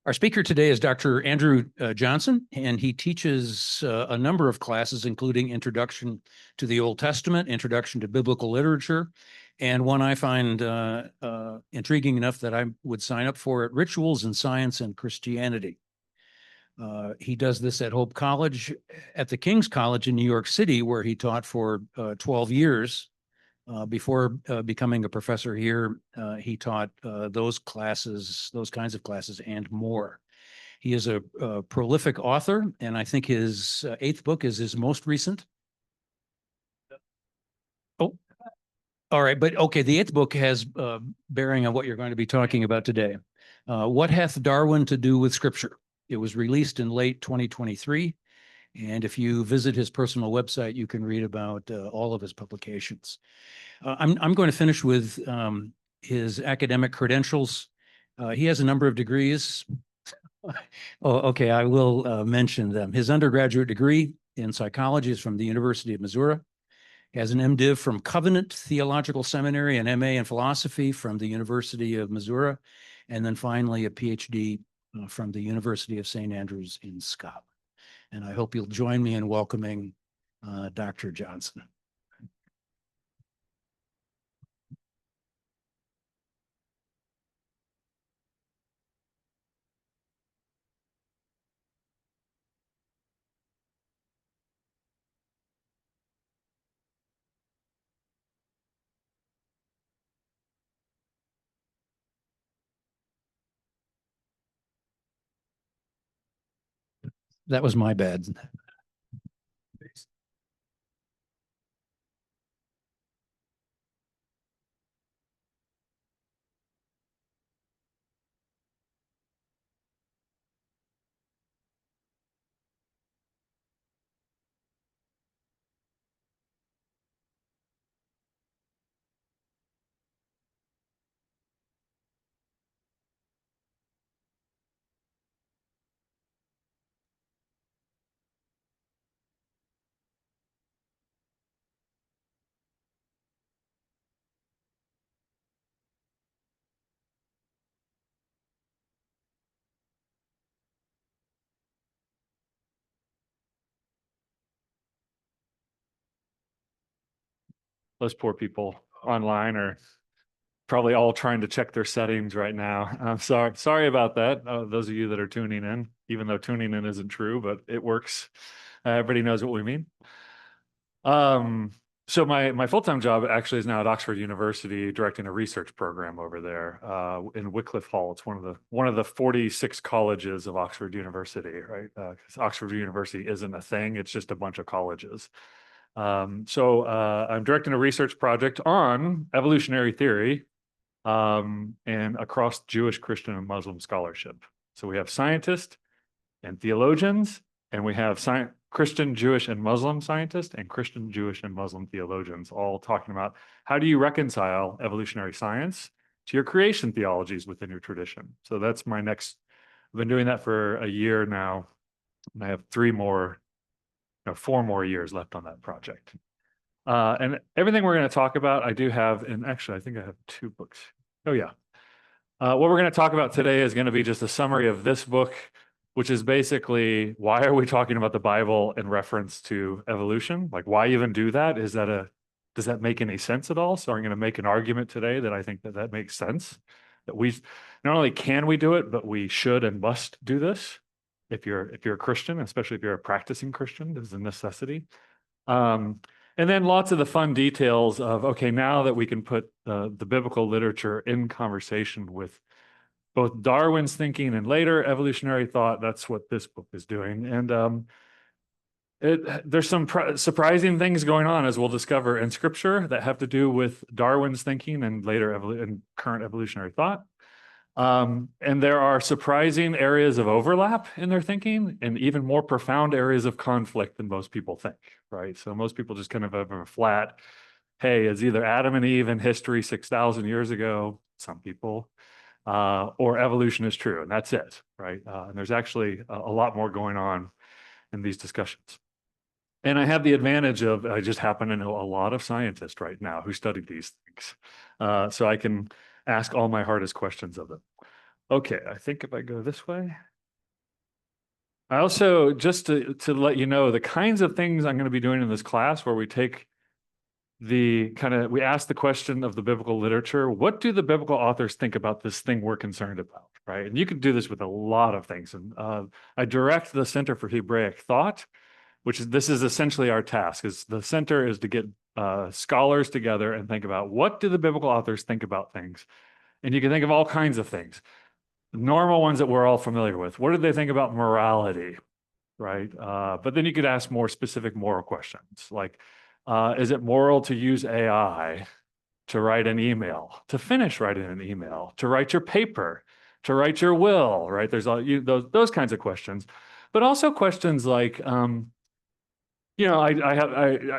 Our speaker today is Dr. Andrew Johnson, and he teaches a number of classes, including Introduction to the Old Testament, Introduction to Biblical Literature, and one I find intriguing enough that I would sign up for it, Rituals in Science and Christianity. He does this at Hope College, at the King's College in New York City, where he taught for 12 years. Before becoming a professor here, he taught those classes, those kinds of classes and more. He is a prolific author, and I think his eighth book is his most recent. Oh, all right. But okay, the eighth book has bearing on what you're going to be talking about today. What Hath Darwin to Do with Scripture? It was released in late 2023. And if you visit his personal website, you can read about all of his publications. I'm going to finish with his academic credentials. He has a number of degrees. Oh, okay, I will mention them. His undergraduate degree in psychology is from the University of Missouri. He has an MDiv from Covenant Theological Seminary and MA in philosophy from the University of Missouri. And then finally, a PhD from the University of St. Andrews in Scotland. And I hope you'll join me in welcoming Dr. Johnson. That was my bad. Those poor people online are probably all trying to check their settings right now. I'm sorry about that. Those of you that are tuning in, even though tuning in isn't true, but it works. Everybody knows what we mean. So my full-time job actually is now at Oxford University, directing a research program over there in Wycliffe Hall. It's one of the 46 colleges of Oxford University, right? Because Oxford University isn't a thing; it's just a bunch of colleges. So I'm directing a research project on evolutionary theory and across Jewish, Christian, and Muslim scholarship. So we have scientists and theologians, and we have Christian, Jewish, and Muslim scientists and Christian, Jewish, and Muslim theologians all talking about how do you reconcile evolutionary science to your creation theologies within your tradition. So that's my next, I've been doing that for a year now, and I have 4 more years left on that project. And everything we're going to talk about, I do have, and actually I think I have 2 books. Oh yeah. What we're going to talk about today is going to be just a summary of this book, which is basically, why are we talking about the Bible in reference to evolution? Like, why even do that? Does that make any sense at all? So I'm going to make an argument today that I think that makes sense. That we, not only can we do it, but we should and must do this. If you're a Christian, especially if you're a practicing Christian, this is a necessity. And then lots of the fun details of, okay, now that we can put the biblical literature in conversation with both Darwin's thinking and later evolutionary thought, that's what this book is doing. And there's some surprising things going on, as we'll discover in Scripture, that have to do with Darwin's thinking and later and current evolutionary thought. And there are surprising areas of overlap in their thinking and even more profound areas of conflict than most people think, right? So most people just kind of have a flat, hey, it's either Adam and Eve in history 6,000 years ago, some people, or evolution is true, and that's it, right? And there's actually a lot more going on in these discussions. And I have the advantage of, I just happen to know a lot of scientists right now who study these things. So I can ask all my hardest questions of them. Okay, I think if I go this way. I also, just to let you know, the kinds of things I'm going to be doing in this class where we take we ask the question of the biblical literature, what do the biblical authors think about this thing we're concerned about, right? And you can do this with a lot of things. And I direct the Center for Hebraic Thought, this is essentially our task, is the center is to get scholars together and think about what do the biblical authors think about things. And you can think of all kinds of things. Normal ones that we're all familiar with. What do they think about morality, right? But then you could ask more specific moral questions, like, is it moral to use AI to write an email, to finish writing an email, to write your paper, to write your will, right? There's all those kinds of questions, but also questions like,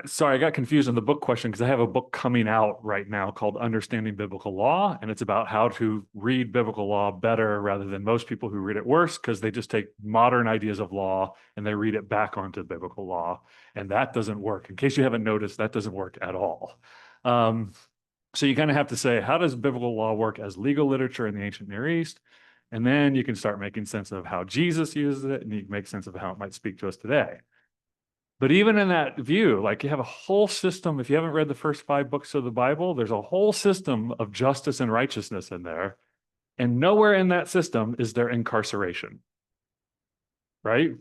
sorry, I got confused on the book question because I have a book coming out right now called Understanding Biblical Law, and it's about how to read biblical law better rather than most people who read it worse, because they just take modern ideas of law and they read it back onto biblical law, and that doesn't work. In case you haven't noticed, that doesn't work at all. So you kind of have to say, how does biblical law work as legal literature in the ancient Near East? And then you can start making sense of how Jesus uses it, and you can make sense of how it might speak to us today. But even in that view, like, you have a whole system. If you haven't read the first 5 books of the Bible, there's a whole system of justice and righteousness in there. And nowhere in that system is there incarceration, right?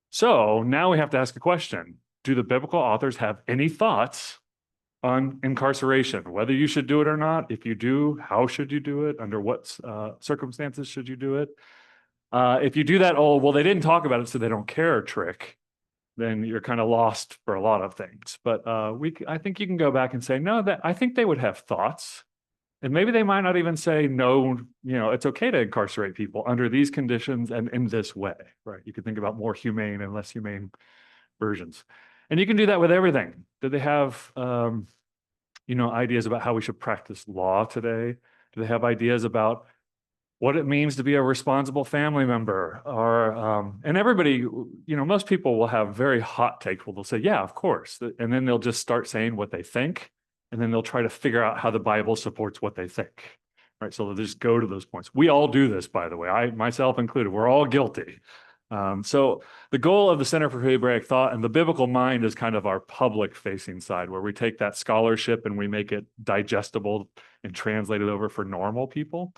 So now we have to ask a question. Do the biblical authors have any thoughts on incarceration, whether you should do it or not? If you do, how should you do it? Under what circumstances should you do it? If you do that, oh, well, they didn't talk about it, so they don't care trick, then you're kind of lost for a lot of things. But I think you can go back and say, no, that I think they would have thoughts. And maybe they might not even say, no, it's okay to incarcerate people under these conditions and in this way, right? You could think about more humane and less humane versions. And you can do that with everything. Do they have, ideas about how we should practice law today? Do they have ideas about what it means to be a responsible family member? Or and everybody, most people will have very hot takes. Well, they'll say, yeah, of course. And then they'll just start saying what they think. And then they'll try to figure out how the Bible supports what they think. Right. So they'll just go to those points. We all do this, by the way, I myself included. We're all guilty. So the goal of the Center for Hebraic Thought and the biblical mind is kind of our public facing side, where we take that scholarship and we make it digestible and translate it over for normal people.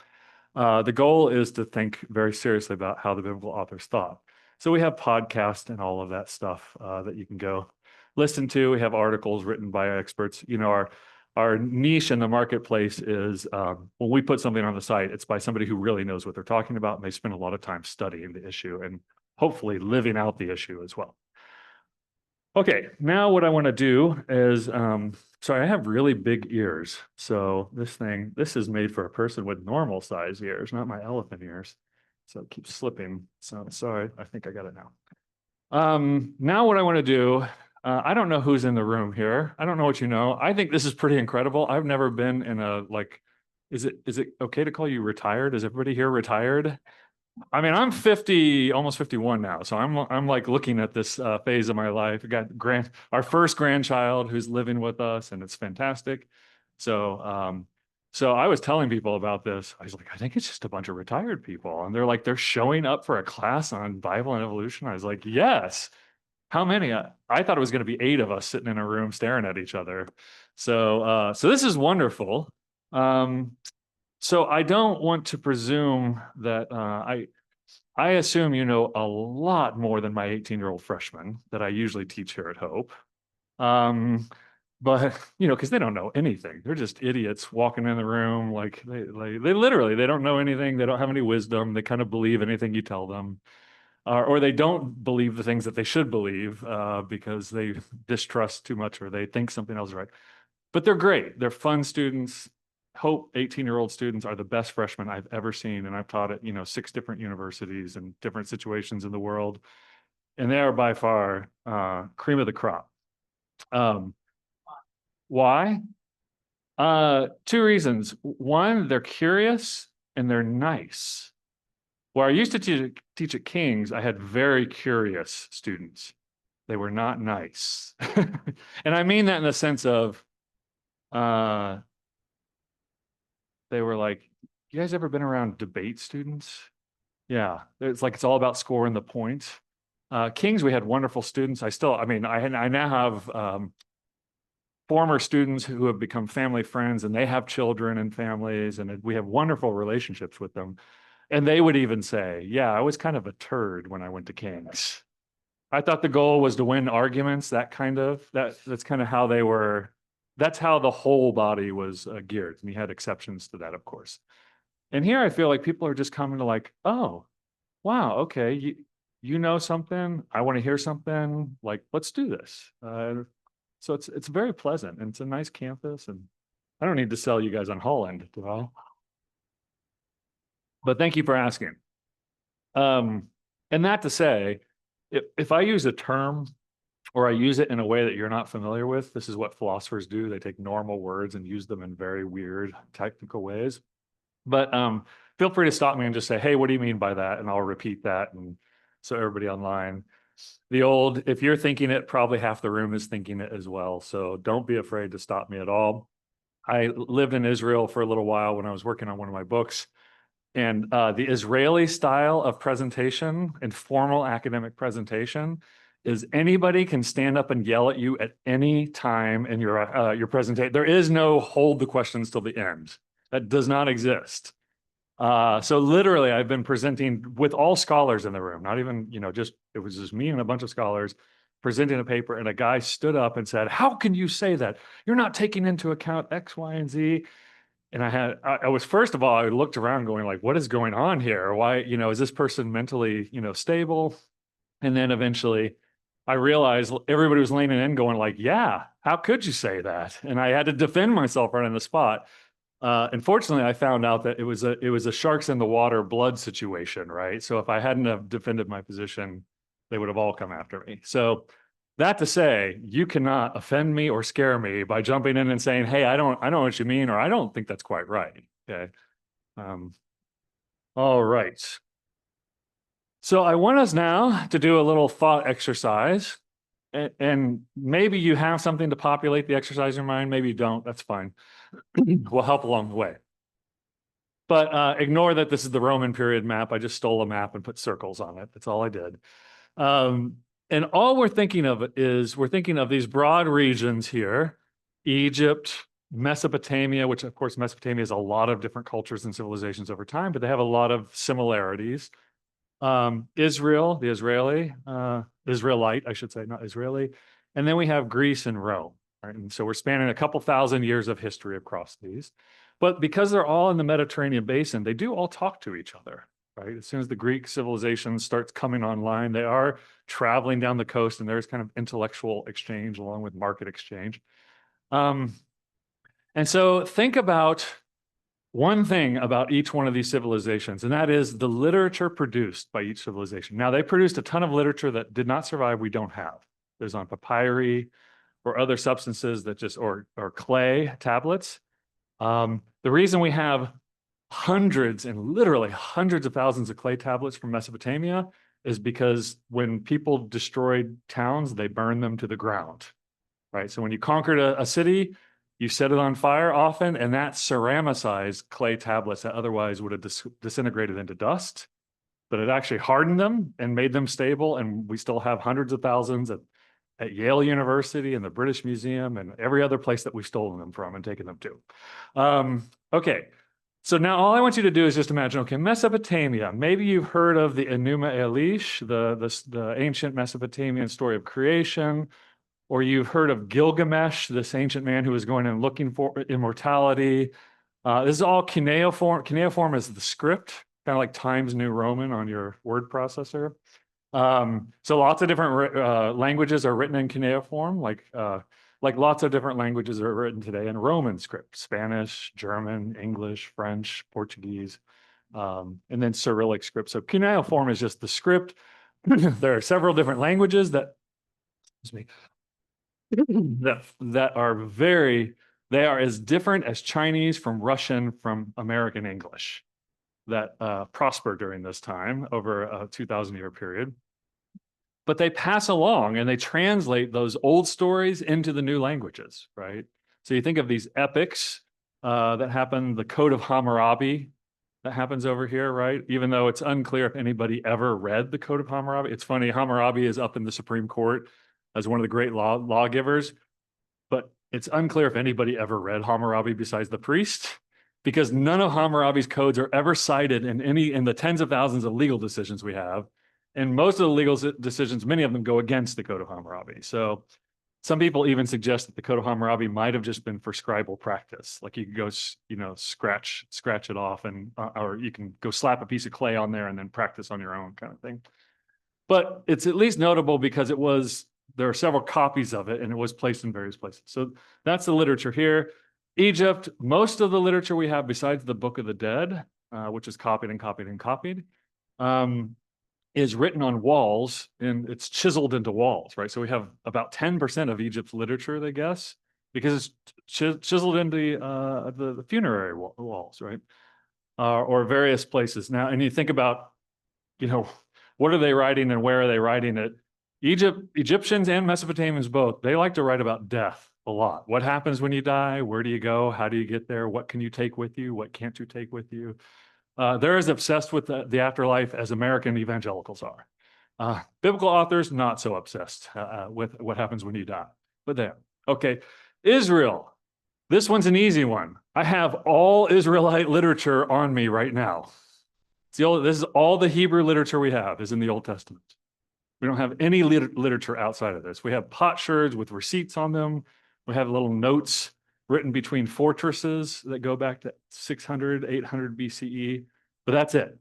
The goal is to think very seriously about how the biblical authors thought. So we have podcasts and all of that stuff that you can go listen to. We have articles written by experts. Our niche in the marketplace is when we put something on the site, it's by somebody who really knows what they're talking about, and they spend a lot of time studying the issue and hopefully living out the issue as well. Okay, now what I want to do is, sorry, I have really big ears. So this is made for a person with normal size ears, not my elephant ears. So it keeps slipping. So sorry, I think I got it now. Now what I want to do, I don't know who's in the room here. I don't know what you know. I think this is pretty incredible. I've never been in a, is it okay to call you retired? Is everybody here retired? I mean, I'm 50, almost 51 now. So I'm like looking at this phase of my life. We got our first grandchild who's living with us, and it's fantastic. So, so I was telling people about this. I was like, I think it's just a bunch of retired people. And they're like, they're showing up for a class on Bible and evolution. I was like, yes. How many? I thought it was going to be 8 of us sitting in a room staring at each other. So, so this is wonderful. So I don't want to presume that I assume you know a lot more than my 18-year-old freshman that I usually teach here at Hope. But because they don't know anything. They're just idiots walking in the room. Like they literally, they don't know anything. They don't have any wisdom. They kind of believe anything you tell them. Or they don't believe the things that they should believe because they distrust too much or they think something else is right. But they're great. They're fun students. Hope 18-year-old students are the best freshmen I've ever seen. And I've taught at, 6 different universities and different situations in the world. And they are by far cream of the crop. Why? 2 reasons. One, they're curious and they're nice. Where I used to teach at King's, I had very curious students. They were not nice. And I mean that in the sense of, they were like, You guys ever been around debate students? Yeah, it's like it's all about scoring the points. Kings, we had wonderful students. I now have former students who have become family friends, and they have children and families, and we have wonderful relationships with them. And they would even say, yeah, I was kind of a turd when I went to Kings. I thought the goal was to win arguments, that's kind of how they were. That's how the whole body was geared. And you had exceptions to that, of course. And here I feel like people are just coming to like, oh, wow, okay, you know something, I want to hear something, like, let's do this. So it's very pleasant, and it's a nice campus, and I don't need to sell you guys on Holland, do I? But thank you for asking. And that to say, if I use a term or I use it in a way that you're not familiar with, this is what philosophers do. They take normal words and use them in very weird technical ways. But feel free to stop me and just say, hey, what do you mean by that? And I'll repeat that. And so everybody online, if you're thinking it, probably half the room is thinking it as well. So don't be afraid to stop me at all. I lived in Israel for a little while when I was working on one of my books. And the Israeli style of presentation and formal academic presentation is anybody can stand up and yell at you at any time in your presentation. There is no hold the questions till the end. That does not exist. So literally, I've been presenting with all scholars in the room, not even, it was just me and a bunch of scholars presenting a paper, and a guy stood up and said, how can you say that? You're not taking into account X, Y, and Z. And I was, first of all, I looked around going like, what is going on here? Why, is this person mentally, stable? And then eventually I realized everybody was leaning in going like, yeah, how could you say that? And I had to defend myself right on the spot. Unfortunately, I found out that it was a sharks in the water blood situation, right? So if I hadn't have defended my position, they would have all come after me. So that to say, you cannot offend me or scare me by jumping in and saying, hey, I know what you mean, or I don't think that's quite right. Okay. All right. So I want us now to do a little thought exercise. And maybe you have something to populate the exercise in your mind. Maybe you don't. That's fine. We'll help along the way. But ignore that this is the Roman period map. I just stole a map and put circles on it. That's all I did. And all we're thinking of is these broad regions here: Egypt, Mesopotamia, which of course Mesopotamia has a lot of different cultures and civilizations over time, but they have a lot of similarities. Israel, the Israelite, I should say, not Israeli. And then we have Greece and Rome. Right? And so we're spanning a couple thousand years of history across these. But because they're all in the Mediterranean basin, they do all talk to each other. Right? As soon as the Greek civilization starts coming online, they are traveling down the coast, and there's kind of intellectual exchange along with market exchange. And so think about one thing about each one of these civilizations, and that is the literature produced by each civilization. Now, they produced a ton of literature that did not survive, we don't have. There's on papyri or other substances that or clay tablets. The reason we have hundreds and literally hundreds of thousands of clay tablets from Mesopotamia is because when people destroyed towns, they burned them to the ground, right? So when you conquered a city, you set it on fire often, and that ceramicized clay tablets that otherwise would have disintegrated into dust, but it actually hardened them and made them stable. And we still have hundreds of thousands at Yale University and the British Museum and every other place that we've stolen them from and taken them to. Okay, so now all I want you to do is just imagine, okay, Mesopotamia. Maybe you've heard of the Enuma Elish, the ancient Mesopotamian story of creation, or you've heard of Gilgamesh, this ancient man who was going and looking for immortality. This is all cuneiform. Cuneiform is the script, kind of like Times New Roman on your word processor. So lots of different languages are written in cuneiform, like lots of different languages are written today in Roman script: Spanish, German, English, French, Portuguese, and then Cyrillic script. So cuneiform is just the script. There are several different languages that they are as different as Chinese from Russian from American English, that prosper during this time over a 2,000-year period. But they pass along and they translate those old stories into the new languages, right? So you think of these epics that happened, the Code of Hammurabi, that happens over here, right? Even though it's unclear if anybody ever read the Code of Hammurabi. It's funny, Hammurabi is up in the Supreme Court as one of the great lawgivers, but it's unclear if anybody ever read Hammurabi besides the priest, because none of Hammurabi's codes are ever cited in the tens of thousands of legal decisions we have. And most of the legal decisions, many of them go against the Code of Hammurabi. So some people even suggest that the Code of Hammurabi might have just been for scribal practice. Like you could go, scratch it off, and or you can go slap a piece of clay on there and then practice on your own kind of thing. But it's at least notable because there are several copies of it and it was placed in various places. So that's the literature here. Egypt, most of the literature we have besides the Book of the Dead, which is copied and copied and copied, is written on walls, and it's chiseled into walls, right? So we have about 10% of Egypt's literature, they guess, because it's chiseled into the funerary walls, right? Or various places. Now, and you think about, what are they writing and where are they writing it? Egyptians and Mesopotamians both, they like to write about death a lot. What happens when you die? Where do you go? How do you get there? What can you take with you? What can't you take with you? They're as obsessed with the afterlife as American evangelicals are. Biblical authors, not so obsessed with what happens when you die. But there. Okay. Israel. This one's an easy one. I have all Israelite literature on me right now. This is all the Hebrew literature we have is in the Old Testament. We don't have any literature outside of this. We have potsherds with receipts on them. We have little notes written between fortresses that go back to 600, 800 BCE, but that's it.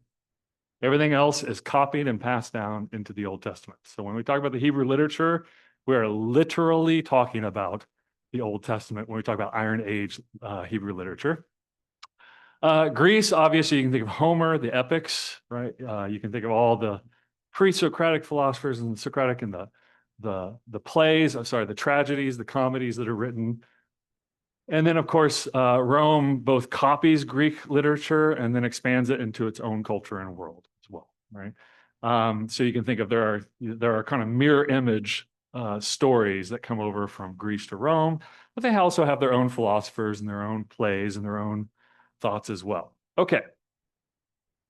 Everything else is copied and passed down into the Old Testament. So when we talk about the Hebrew literature, we are literally talking about the Old Testament when we talk about Iron Age Hebrew literature. Greece, obviously, you can think of Homer, the epics, right? You can think of all the pre-Socratic philosophers and Socratic and the plays, the tragedies, the comedies that are written. And then, of course, Rome both copies Greek literature and then expands it into its own culture and world as well, right? So you can think of there are kind of mirror image stories that come over from Greece to Rome, but they also have their own philosophers and their own plays and their own thoughts as well. Okay.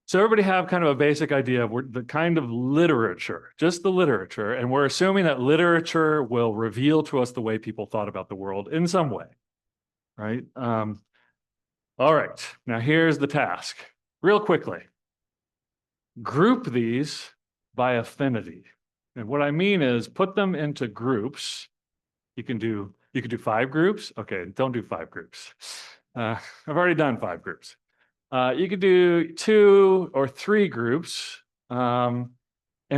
So everybody have kind of a basic idea of the kind of literature, just the literature, and we're assuming that literature will reveal to us the way people thought about the world in some way. Right? All right, now here's the task. Real quickly, group these by affinity. And what I mean is put them into groups. You can do 5 groups. Okay, don't do 5 groups. I've already done 5 groups. You could do 2 or 3 groups and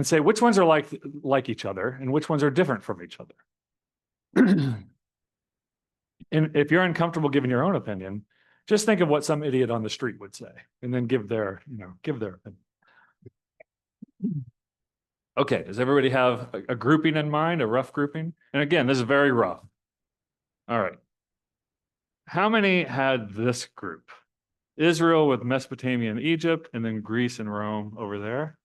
say which ones are like each other and which ones are different from each other. And if you're uncomfortable giving your own opinion, just think of what some idiot on the street would say, and then give their opinion. Okay, does everybody have a grouping in mind, a rough grouping? And again, this is very rough. All right. How many had this group? Israel with Mesopotamia and Egypt, and then Greece and Rome over there.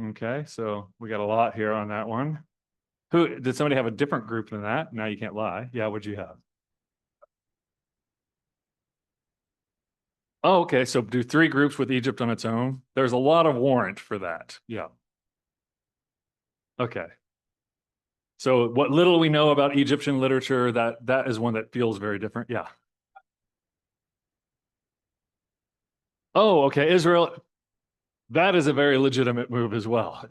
Okay, so we got a lot here on that one. Did somebody have a different group than that? Now you can't lie. Yeah, what'd you have? Oh, okay. So do 3 groups with Egypt on its own. There's a lot of warrant for that. Yeah. Okay. So what little we know about Egyptian literature, that is one that feels very different. Yeah. Oh, okay. Israel, that is a very legitimate move as well.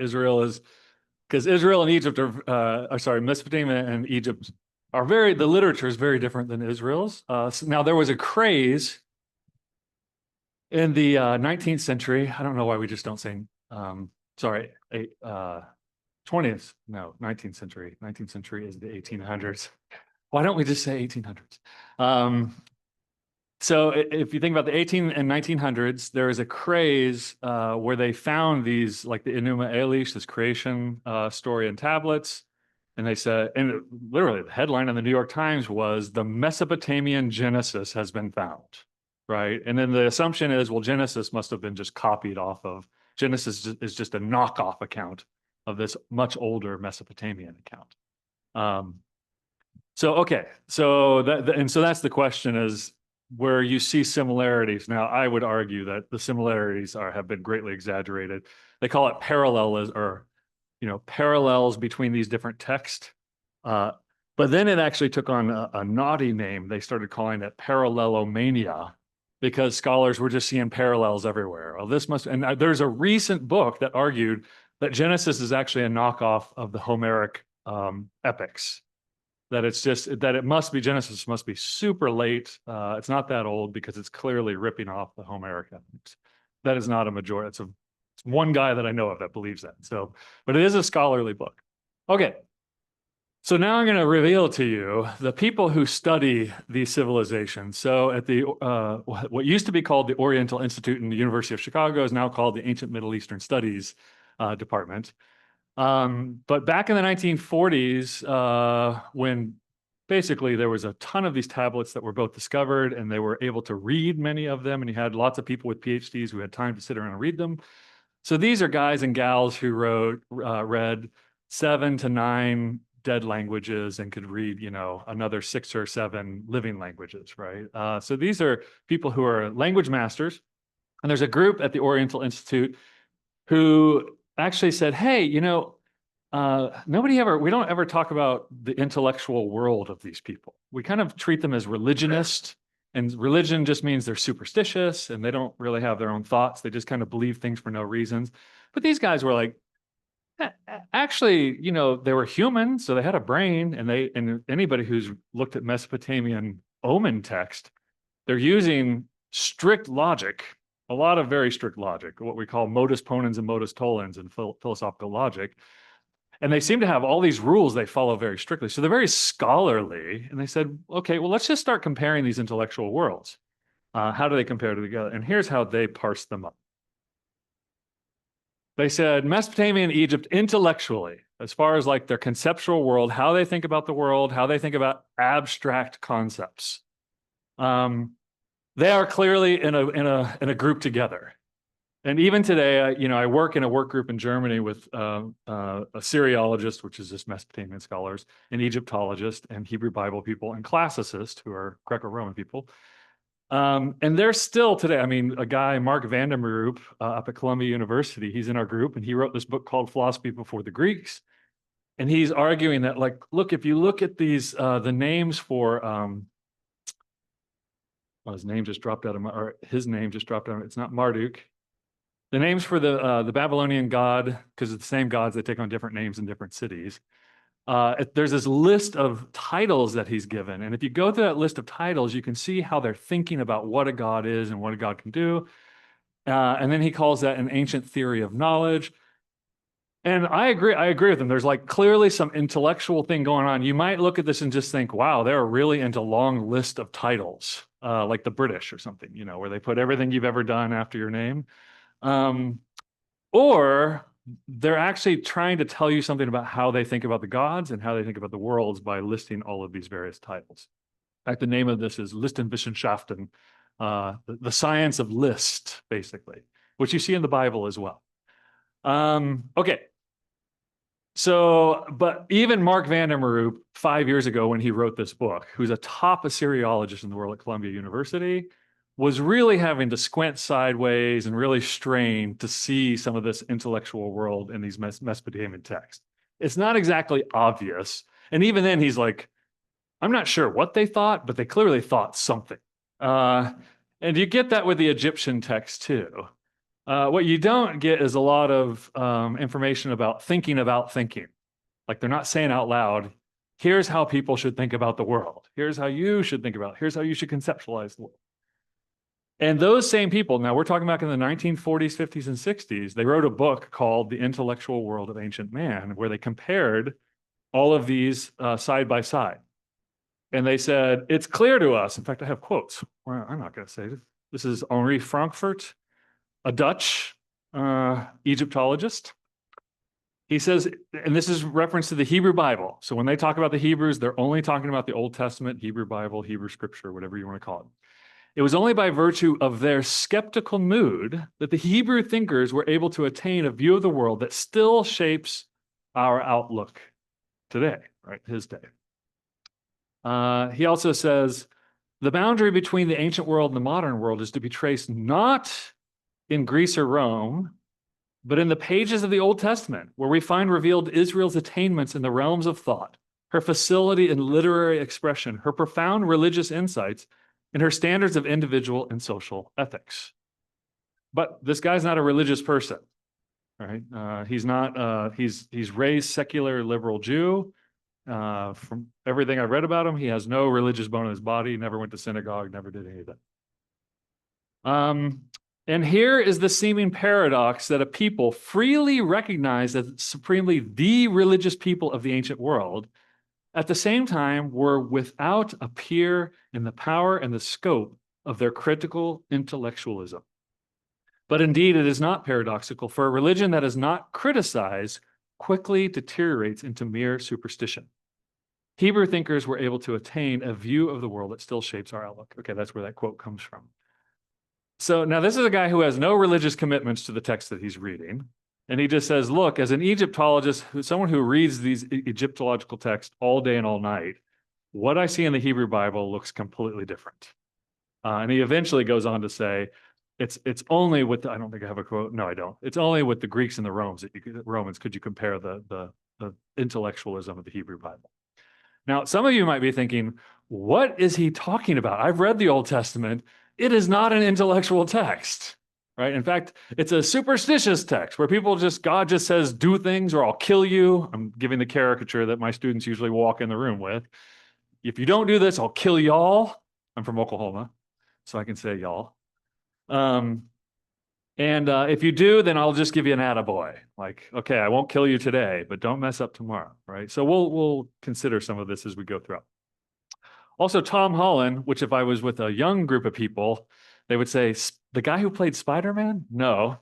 Because Israel and Egypt Mesopotamia and Egypt the literature is very different than Israel's. So now there was a craze in the 19th century. I don't know why we just don't say, 20th, no, 19th century. 19th century is the 1800s. Why don't we just say 1800s? So if you think about the 18 and 1900s, there is a craze where they found these, like the Enuma Elish, this creation story in tablets. And they said, and literally the headline in the New York Times was, the Mesopotamian Genesis has been found, right? And then the assumption is, well, Genesis must have been just copied off of, Genesis is just a knockoff account of this much older Mesopotamian account. So, okay, so that's the question is, where you see similarities. Now, I would argue that the similarities have been greatly exaggerated. They call it parallels between these different texts. But then it actually took on a naughty name. They started calling it parallelomania because scholars were just seeing parallels everywhere. Well, and there's a recent book that argued that Genesis is actually a knockoff of the Homeric epics. That Genesis must be super late. It's not that old because it's clearly ripping off the Homeric epics. That is not a majority. It's one guy that I know of that believes that. So, but it is a scholarly book. Okay. So now I'm going to reveal to you the people who study these civilizations. So at what used to be called the Oriental Institute in the University of Chicago is now called the Ancient Middle Eastern Studies Department. But back in the 1940s, when basically there was a ton of these tablets that were both discovered and they were able to read many of them, and you had lots of people with PhDs who had time to sit around and read them. So these are guys and gals who read 7 to 9 dead languages and could read, another 6 or 7 living languages, right? So these are people who are language masters. And there's a group at the Oriental Institute who actually said, hey, we don't ever talk about the intellectual world of these people. We kind of treat them as religionists, and religion just means they're superstitious and they don't really have their own thoughts. They just kind of believe things for no reasons. But these guys were like, actually, they were human, so they had a brain, and anybody who's looked at Mesopotamian omen text, they're using strict logic, a lot of very strict logic, what we call modus ponens and modus tollens in philosophical logic. And they seem to have all these rules they follow very strictly. So they're very scholarly. And they said, okay, well, let's just start comparing these intellectual worlds. How do they compare together? And here's how they parse them up. They said Mesopotamian Egypt intellectually, as far as like their conceptual world, how they think about the world, how they think about abstract concepts. They are clearly in a group together. And even today, I work in a work group in Germany with a Syriologist, which is just Mesopotamian scholars, an Egyptologist, and Hebrew Bible people, and classicists, who are Greco-Roman people. And they're still today, a guy, Mark Vandermeeroop, up at Columbia University, he's in our group, and he wrote this book called Philosophy Before the Greeks. And he's arguing that, like, look, if you look at these, the names for, his name just dropped out of his name just dropped out. It's not Marduk. The names for the Babylonian god, because it's the same gods, they take on different names in different cities. There's this list of titles that he's given. And if you go through that list of titles, you can see how they're thinking about what a god is and what a god can do. And then he calls that an ancient theory of knowledge. And I agree with him. There's like clearly some intellectual thing going on. You might look at this and just think, wow, they're really into long list of titles, like the British or something, where they put everything you've ever done after your name. Or they're actually trying to tell you something about how they think about the gods and how they think about the worlds by listing all of these various titles. In fact, the name of this is Listenwissenschaften, the science of list, basically, which you see in the Bible as well. Okay. So, but even Mark Vandermeeroop, 5 years ago when he wrote this book, who's a top Assyriologist in the world at Columbia University, was really having to squint sideways and really strain to see some of this intellectual world in these Mesopotamian texts. It's not exactly obvious. And even then he's like, I'm not sure what they thought, but they clearly thought something. And you get that with the Egyptian text too. What you don't get is a lot of information about thinking. Like they're not saying out loud, here's how people should think about the world. Here's how you should think about it. Here's how you should conceptualize the world. And those same people, now we're talking back in the 1940s, 50s, and 60s, they wrote a book called The Intellectual World of Ancient Man, where they compared all of these side by side. And they said, it's clear to us, in fact, I have quotes. Well, I'm not going to say this. This is Henri Frankfurt, a Dutch Egyptologist. He says, and this is reference to the Hebrew Bible. So when they talk about the Hebrews, they're only talking about the Old Testament, Hebrew Bible, Hebrew Scripture, whatever you want to call it. It was only by virtue of their skeptical mood that the Hebrew thinkers were able to attain a view of the world that still shapes our outlook today, right? His day. He also says, the boundary between the ancient world and the modern world is to be traced not in Greece or Rome, but in the pages of the Old Testament, where we find revealed Israel's attainments in the realms of thought, her facility in literary expression, her profound religious insights, and her standards of individual and social ethics. But this guy's not a religious person, right? He's not. He's raised secular liberal Jew. From everything I've read about him, he has no religious bone in his body. Never went to synagogue. Never did anything. And here is the seeming paradox that a people freely recognized as supremely the religious people of the ancient world, at the same time were without a peer in the power and the scope of their critical intellectualism. But indeed, it is not paradoxical, for a religion that is not criticized quickly deteriorates into mere superstition. Hebrew thinkers were able to attain a view of the world that still shapes our outlook. Okay, that's where that quote comes from. So now this is a guy who has no religious commitments to the text that he's reading. And he just says, look, as an Egyptologist, someone who reads these Egyptological texts all day and all night, what I see in the Hebrew Bible looks completely different. And he eventually goes on to say, it's only with the, I don't think I have a quote. No, I don't. It's only with the Greeks and the Romans could you compare the intellectualism of the Hebrew Bible. Now, some of you might be thinking, what is he talking about? I've read the Old Testament. It is not an intellectual text, right? In fact, it's a superstitious text where God just says, do things or I'll kill you. I'm giving the caricature that my students usually walk in the room with. If you don't do this, I'll kill y'all. I'm from Oklahoma, so I can say y'all. If you do, then I'll just give you an attaboy. Like, okay, I won't kill you today, but don't mess up tomorrow, right? So we'll consider some of this as we go through. Also, Tom Holland, which if I was with a young group of people, they would say, the guy who played Spider-Man? No.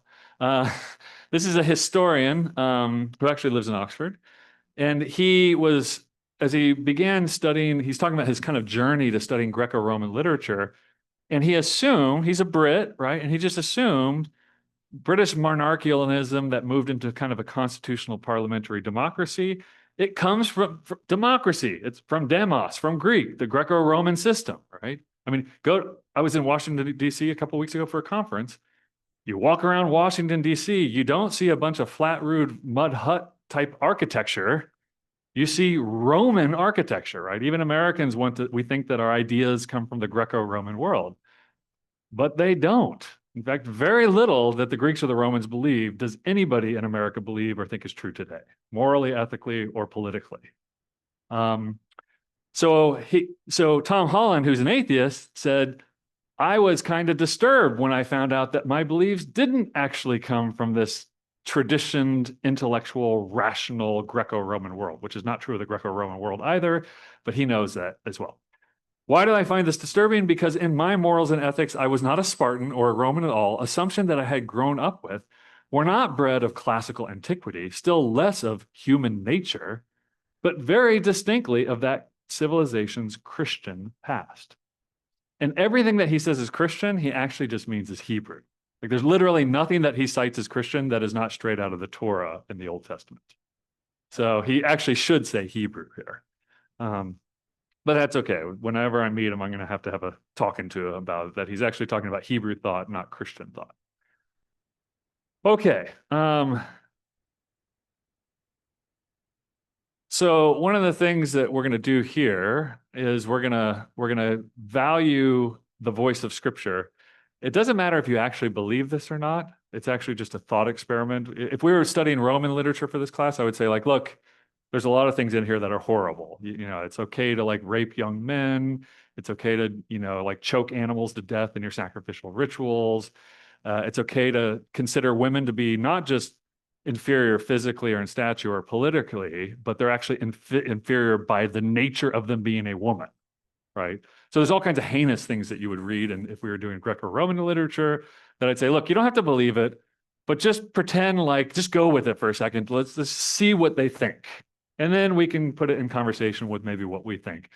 This is a historian who actually lives in Oxford. And he was, as he began studying, he's talking about his kind of journey to studying Greco-Roman literature. And he assumed, he's a Brit, right? And he just assumed British monarchianism that moved into kind of a constitutional parliamentary democracy. It comes from democracy. It's from demos, from Greek, the Greco-Roman system, right? I mean, I was in Washington, D.C. a couple of weeks ago for a conference. You walk around Washington, D.C., you don't see a bunch of flat roof mud hut type architecture. You see Roman architecture, right? Even Americans we think that our ideas come from the Greco-Roman world, but they don't. In fact, very little that the Greeks or the Romans believe does anybody in America believe or think is true today, morally, ethically, or politically. So Tom Holland, who's an atheist, said, I was kind of disturbed when I found out that my beliefs didn't actually come from this traditioned, intellectual, rational Greco-Roman world, which is not true of the Greco-Roman world either, but he knows that as well. Why did I find this disturbing? Because in my morals and ethics, I was not a Spartan or a Roman at all. Assumption that I had grown up with were not bred of classical antiquity, still less of human nature, but very distinctly of that civilization's Christian past. And everything that he says is Christian, he actually just means is Hebrew. Like there's literally nothing that he cites as Christian that is not straight out of the Torah in the Old Testament. So he actually should say Hebrew here. But that's okay. Whenever I meet him, I'm going to have a talking to him about that. He's actually talking about Hebrew thought, not Christian thought. Okay. So one of the things that we're going to do here is we're going to value the voice of Scripture. It doesn't matter if you actually believe this or not. It's actually just a thought experiment. If we were studying Roman literature for this class, I would say, like, look, there's a lot of things in here that are horrible. You know, it's okay to like rape young men. It's okay to, like choke animals to death in your sacrificial rituals. It's okay to consider women to be not just inferior physically or in stature or politically, but they're actually inferior by the nature of them being a woman, right? So there's all kinds of heinous things that you would read, and if we were doing Greco-Roman literature, that I'd say, look, you don't have to believe it, but just pretend like, just go with it for a second. Let's see what they think. And then we can put it in conversation with maybe what we think,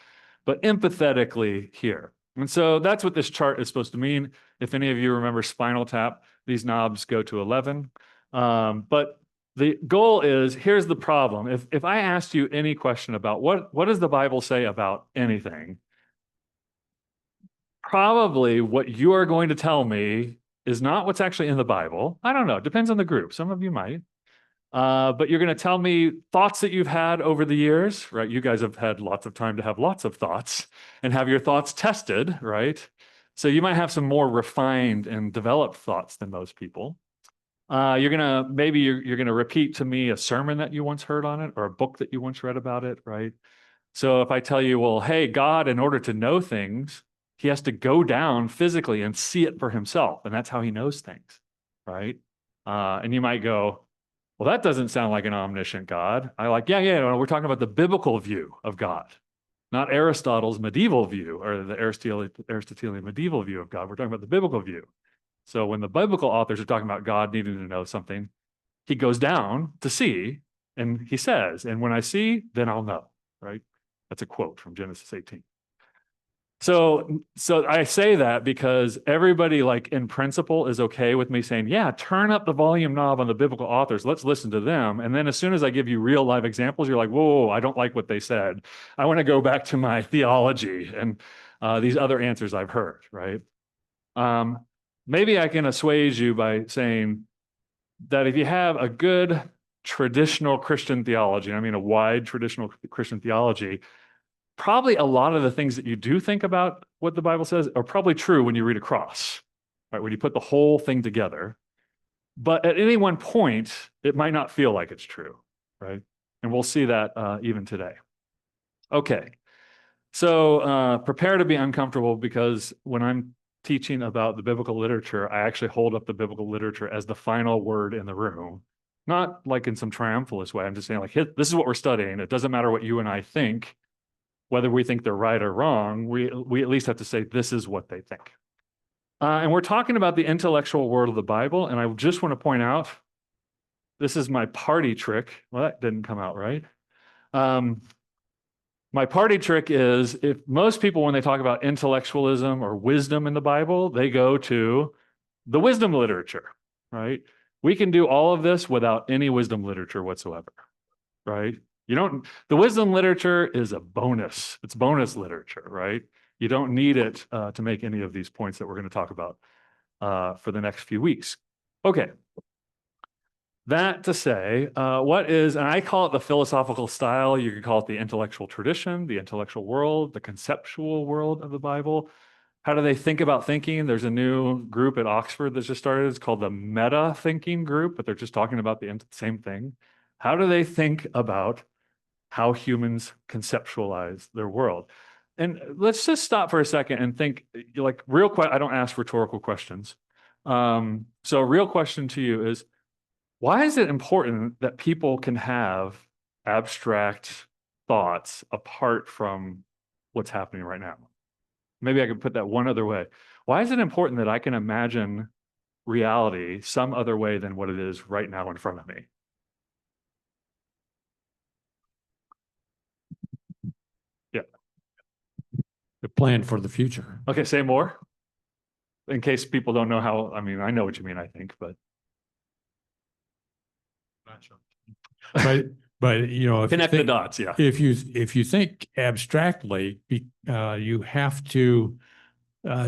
but empathetically here. And so that's what this chart is supposed to mean. If any of you remember Spinal Tap, these knobs go to 11. But the goal is, here's the problem. If I asked you any question about what does the Bible say about anything, probably what you are going to tell me is not what's actually in the Bible. I don't know. It depends on the group. Some of you might. But you're going to tell me thoughts that you've had over the years, right? You guys have had lots of time to have lots of thoughts and have your thoughts tested, right? So you might have some more refined and developed thoughts than most people. Maybe you're gonna repeat to me a sermon that you once heard on it or a book that you once read about it, right? So if I tell you, well, hey, God, in order to know things, he has to go down physically and see it for himself, and that's how he knows things, right? And you might go, well, that doesn't sound like an omniscient God. Yeah, no, we're talking about the biblical view of God, not Aristotle's medieval view or the Aristotelian medieval view of God. We're talking about the biblical view. So when the biblical authors are talking about God needing to know something, he goes down to see, and he says, and when I see, then I'll know, right? That's a quote from Genesis 18. So I say that because everybody, like in principle, is okay with me saying, yeah, turn up the volume knob on the biblical authors. Let's listen to them. And then as soon as I give you real live examples, you're like, whoa, I don't like what they said. I want to go back to my theology and these other answers I've heard, right? Maybe I can assuage you by saying that if you have a good traditional Christian theology, I mean a wide traditional Christian theology, probably a lot of the things that you do think about what the Bible says are probably true when you read across, right? When you put the whole thing together. But at any one point, it might not feel like it's true, right? And we'll see that even today. Okay, so prepare to be uncomfortable because when I'm teaching about the biblical literature, I actually hold up the biblical literature as the final word in the room. Not like in some triumphalist way. I'm just saying, like, this is what we're studying. It doesn't matter what you and I think, whether we think they're right or wrong. We at least have to say this is what they think. And we're talking about the intellectual world of the Bible. And I just want to point out, this is my party trick. Well, that didn't come out right. My party trick is if most people, when they talk about intellectualism or wisdom in the Bible, they go to the wisdom literature, right? We can do all of this without any wisdom literature whatsoever, right? The wisdom literature is a bonus. It's bonus literature, right? You don't need it to make any of these points that we're going to talk about for the next few weeks. Okay. That to say, and I call it the philosophical style. You could call it the intellectual tradition, the intellectual world, the conceptual world of the Bible. How do they think about thinking? There's a new group at Oxford that's just started. It's called the meta thinking group, but they're just talking about the same thing. How do they think about how humans conceptualize their world? And let's just stop for a second and think, like, I don't ask rhetorical questions. So a real question to you is, why is it important that people can have abstract thoughts apart from what's happening right now? Maybe I could put that one other way. Why is it important that I can imagine reality some other way than what it is right now in front of me? Yeah. The plan for the future. Okay, say more. In case people don't know how, I mean, I know what you mean, I think, but. But you know, Connect the dots, yeah. If you think abstractly, you have to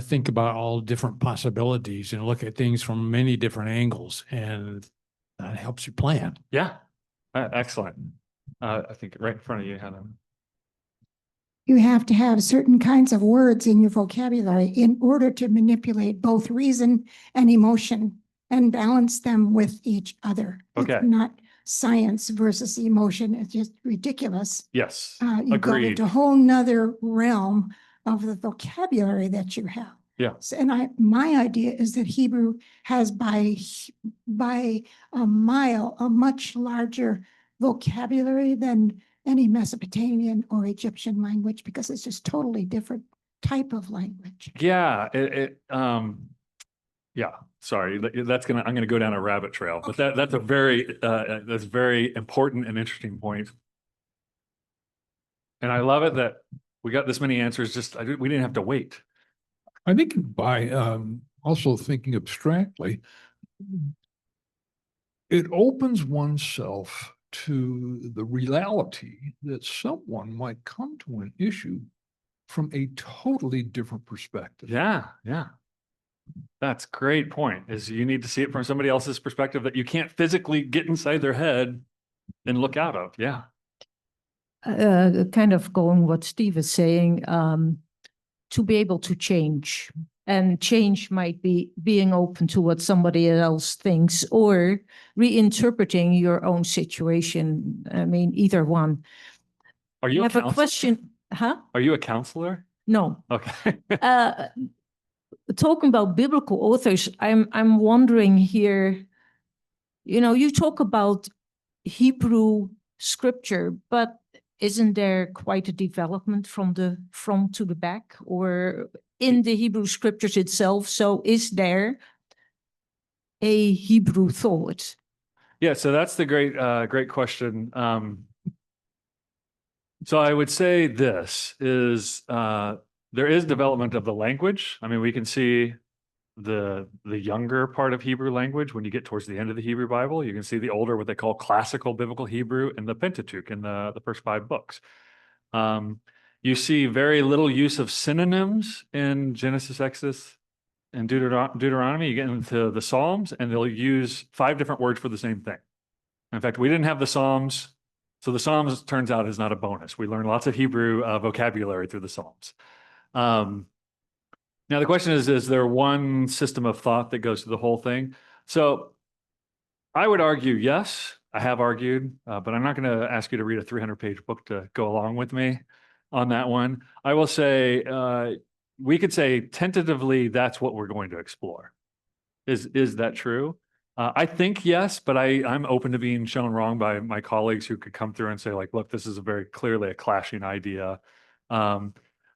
think about all different possibilities and look at things from many different angles, and that helps you plan. Yeah, excellent. I think right in front of you, Hannah. You have to have certain kinds of words in your vocabulary in order to manipulate both reason and emotion and balance them with each other. Okay. It's not science versus emotion. It's just ridiculous. Yes, You go agreed. into a whole nother realm of the vocabulary that you have. Yeah. So, and my idea is that Hebrew has by a mile a much larger vocabulary than any Mesopotamian or Egyptian language, because it's just totally different type of language. Yeah, yeah, sorry, I'm gonna go down a rabbit trail, but that's a very important and interesting point. And I love it that we got this many answers, we didn't have to wait. I think by also thinking abstractly, it opens oneself to the reality that someone might come to an issue from a totally different perspective. Yeah, yeah. That's a great point, is you need to see it from somebody else's perspective that you can't physically get inside their head and look out of. Yeah. Kind of going what Steve is saying, to be able to change. And change might be being open to what somebody else thinks or reinterpreting your own situation. I mean, either one. Are you I a have a counselor? question. Huh? Are you a counselor? No. Okay. Talking about biblical authors, I'm wondering here, you talk about Hebrew scripture, but isn't there quite a development from the front to the back or in the Hebrew scriptures itself? So is there a Hebrew thought? Yeah, so that's the great question. So I would say this is there is development of the language. I mean, we can see the younger part of Hebrew language when you get towards the end of the Hebrew Bible. You can see the older, what they call classical biblical Hebrew in the Pentateuch, in the first 5 books. You see very little use of synonyms in Genesis, Exodus, and Deuteronomy. You get into the Psalms, and they'll use 5 different words for the same thing. In fact, we didn't have the Psalms, so the Psalms turns out is not a bonus. We learn lots of Hebrew vocabulary through the Psalms. Now, the question is there one system of thought that goes through the whole thing? So I would argue yes. I have argued, but I'm not going to ask you to read a 300-page book to go along with me on that one. I will say we could say tentatively that's what we're going to explore. Is that true? I think yes, but I'm open to being shown wrong by my colleagues who could come through and say, like, look, this is very clearly a clashing idea.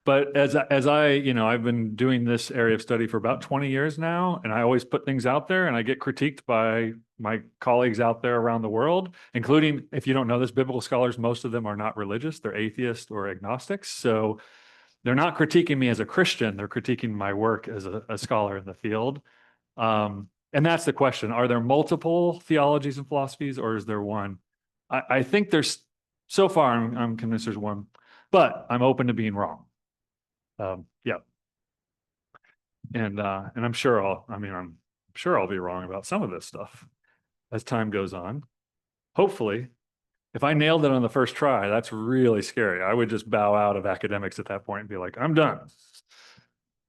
But as I've been doing this area of study for about 20 years now, and I always put things out there, and I get critiqued by my colleagues out there around the world, including, if you don't know this, biblical scholars, most of them are not religious, they're atheists or agnostics. So they're not critiquing me as a Christian, they're critiquing my work as a scholar in the field. And that's the question. Are there multiple theologies and philosophies, or is there one? I think there's, so far, I'm convinced there's one, but I'm open to being wrong. Yeah. And I'm sure I'm sure I'll be wrong about some of this stuff as time goes on. Hopefully, if I nailed it on the first try, that's really scary. I would just bow out of academics at that point and be like, I'm done.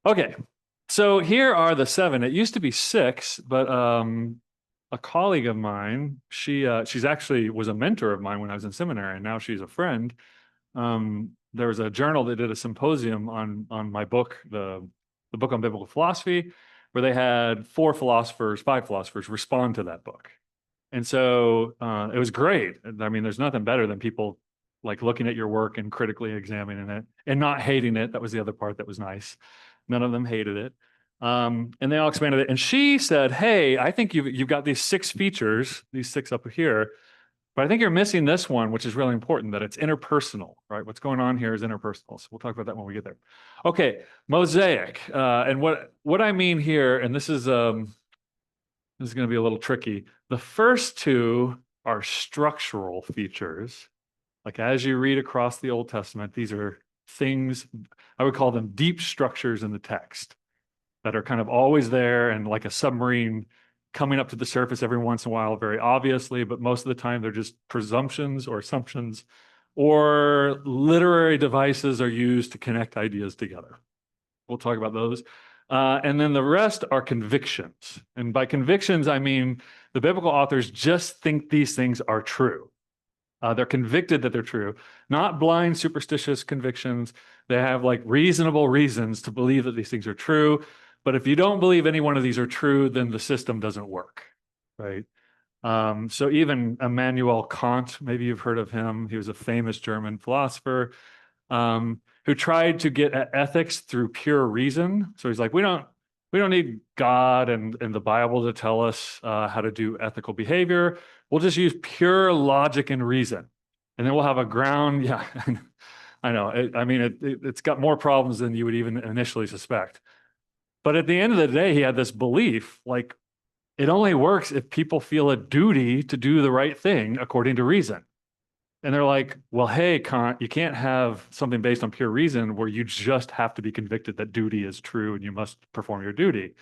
Okay. So here are the 7. It used to be 6, but a colleague of mine, she's actually was a mentor of mine when I was in seminary, and now she's a friend. There was a journal that did a symposium on my book, the book on biblical philosophy, where they had 5 philosophers respond to that book. And so it was great. I mean, there's nothing better than people like looking at your work and critically examining it and not hating it. That was the other part that was nice. None of them hated it. And they all expanded it. And she said, hey, I think you've got these 6 features, these 6 up here, but I think you're missing this one, which is really important, that it's interpersonal, right? What's going on here is interpersonal. So we'll talk about that when we get there. Okay, mosaic. And what I mean here, and this is going to be a little tricky. The first 2 are structural features. Like as you read across the Old Testament, these are things, I would call them deep structures in the text that are kind of always there and like a submarine coming up to the surface every once in a while, very obviously, but most of the time they're just presumptions or assumptions, or literary devices are used to connect ideas together. We'll talk about those. And then the rest are convictions. And by convictions, I mean the biblical authors just think these things are true. They're convicted that they're true, not blind, superstitious convictions. They have like reasonable reasons to believe that these things are true. But if you don't believe any one of these are true, then the system doesn't work, right? So even Immanuel Kant, maybe you've heard of him. He was a famous German philosopher who tried to get at ethics through pure reason. So he's like, we don't need God and the Bible to tell us how to do ethical behavior. We'll just use pure logic and reason. And then we'll have a ground. Yeah, I know. It's got more problems than you would even initially suspect. But at the end of the day, he had this belief, like, it only works if people feel a duty to do the right thing according to reason. And they're like, well, hey, Kant, you can't have something based on pure reason where you just have to be convicted that duty is true and you must perform your duty.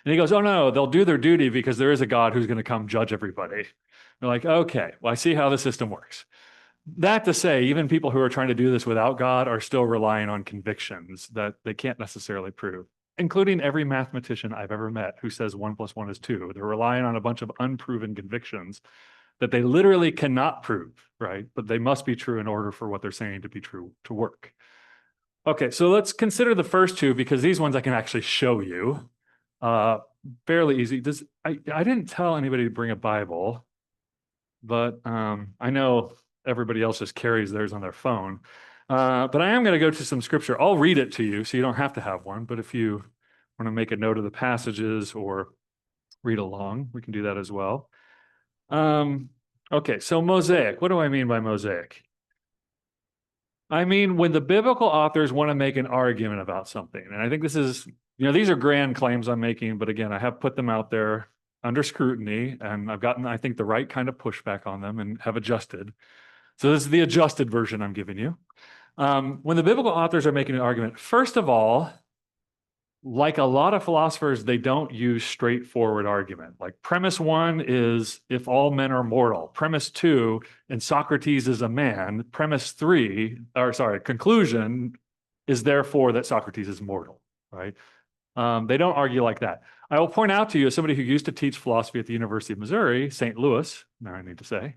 And he goes, oh, no, they'll do their duty because there is a God who's going to come judge everybody. They're like, okay, well, I see how the system works. That to say, even people who are trying to do this without God are still relying on convictions that they can't necessarily prove, including every mathematician I've ever met who says 1 + 1 is 2. They're relying on a bunch of unproven convictions that they literally cannot prove, right? But they must be true in order for what they're saying to be true to work. Okay, so let's consider the first two because these ones I can actually show you. Fairly easy. I didn't tell anybody to bring a Bible, but I know everybody else just carries theirs on their phone. But I am going to go to some scripture. I'll read it to you, so you don't have to have one. But if you want to make a note of the passages or read along, we can do that as well. Okay, so Mosaic. What do I mean by Mosaic? I mean, when the biblical authors want to make an argument about something, and I think this is, these are grand claims I'm making, but again, I have put them out there under scrutiny, and I've gotten, I think, the right kind of pushback on them and have adjusted. So this is the adjusted version I'm giving you. When the biblical authors are making an argument, first of all, like a lot of philosophers, they don't use straightforward argument. Like premise 1 is if all men are mortal. Premise 2, and Socrates is a man. Premise 3, conclusion is therefore that Socrates is mortal, right? They don't argue like that. I will point out to you, as somebody who used to teach philosophy at the University of Missouri, St. Louis, now I need to say,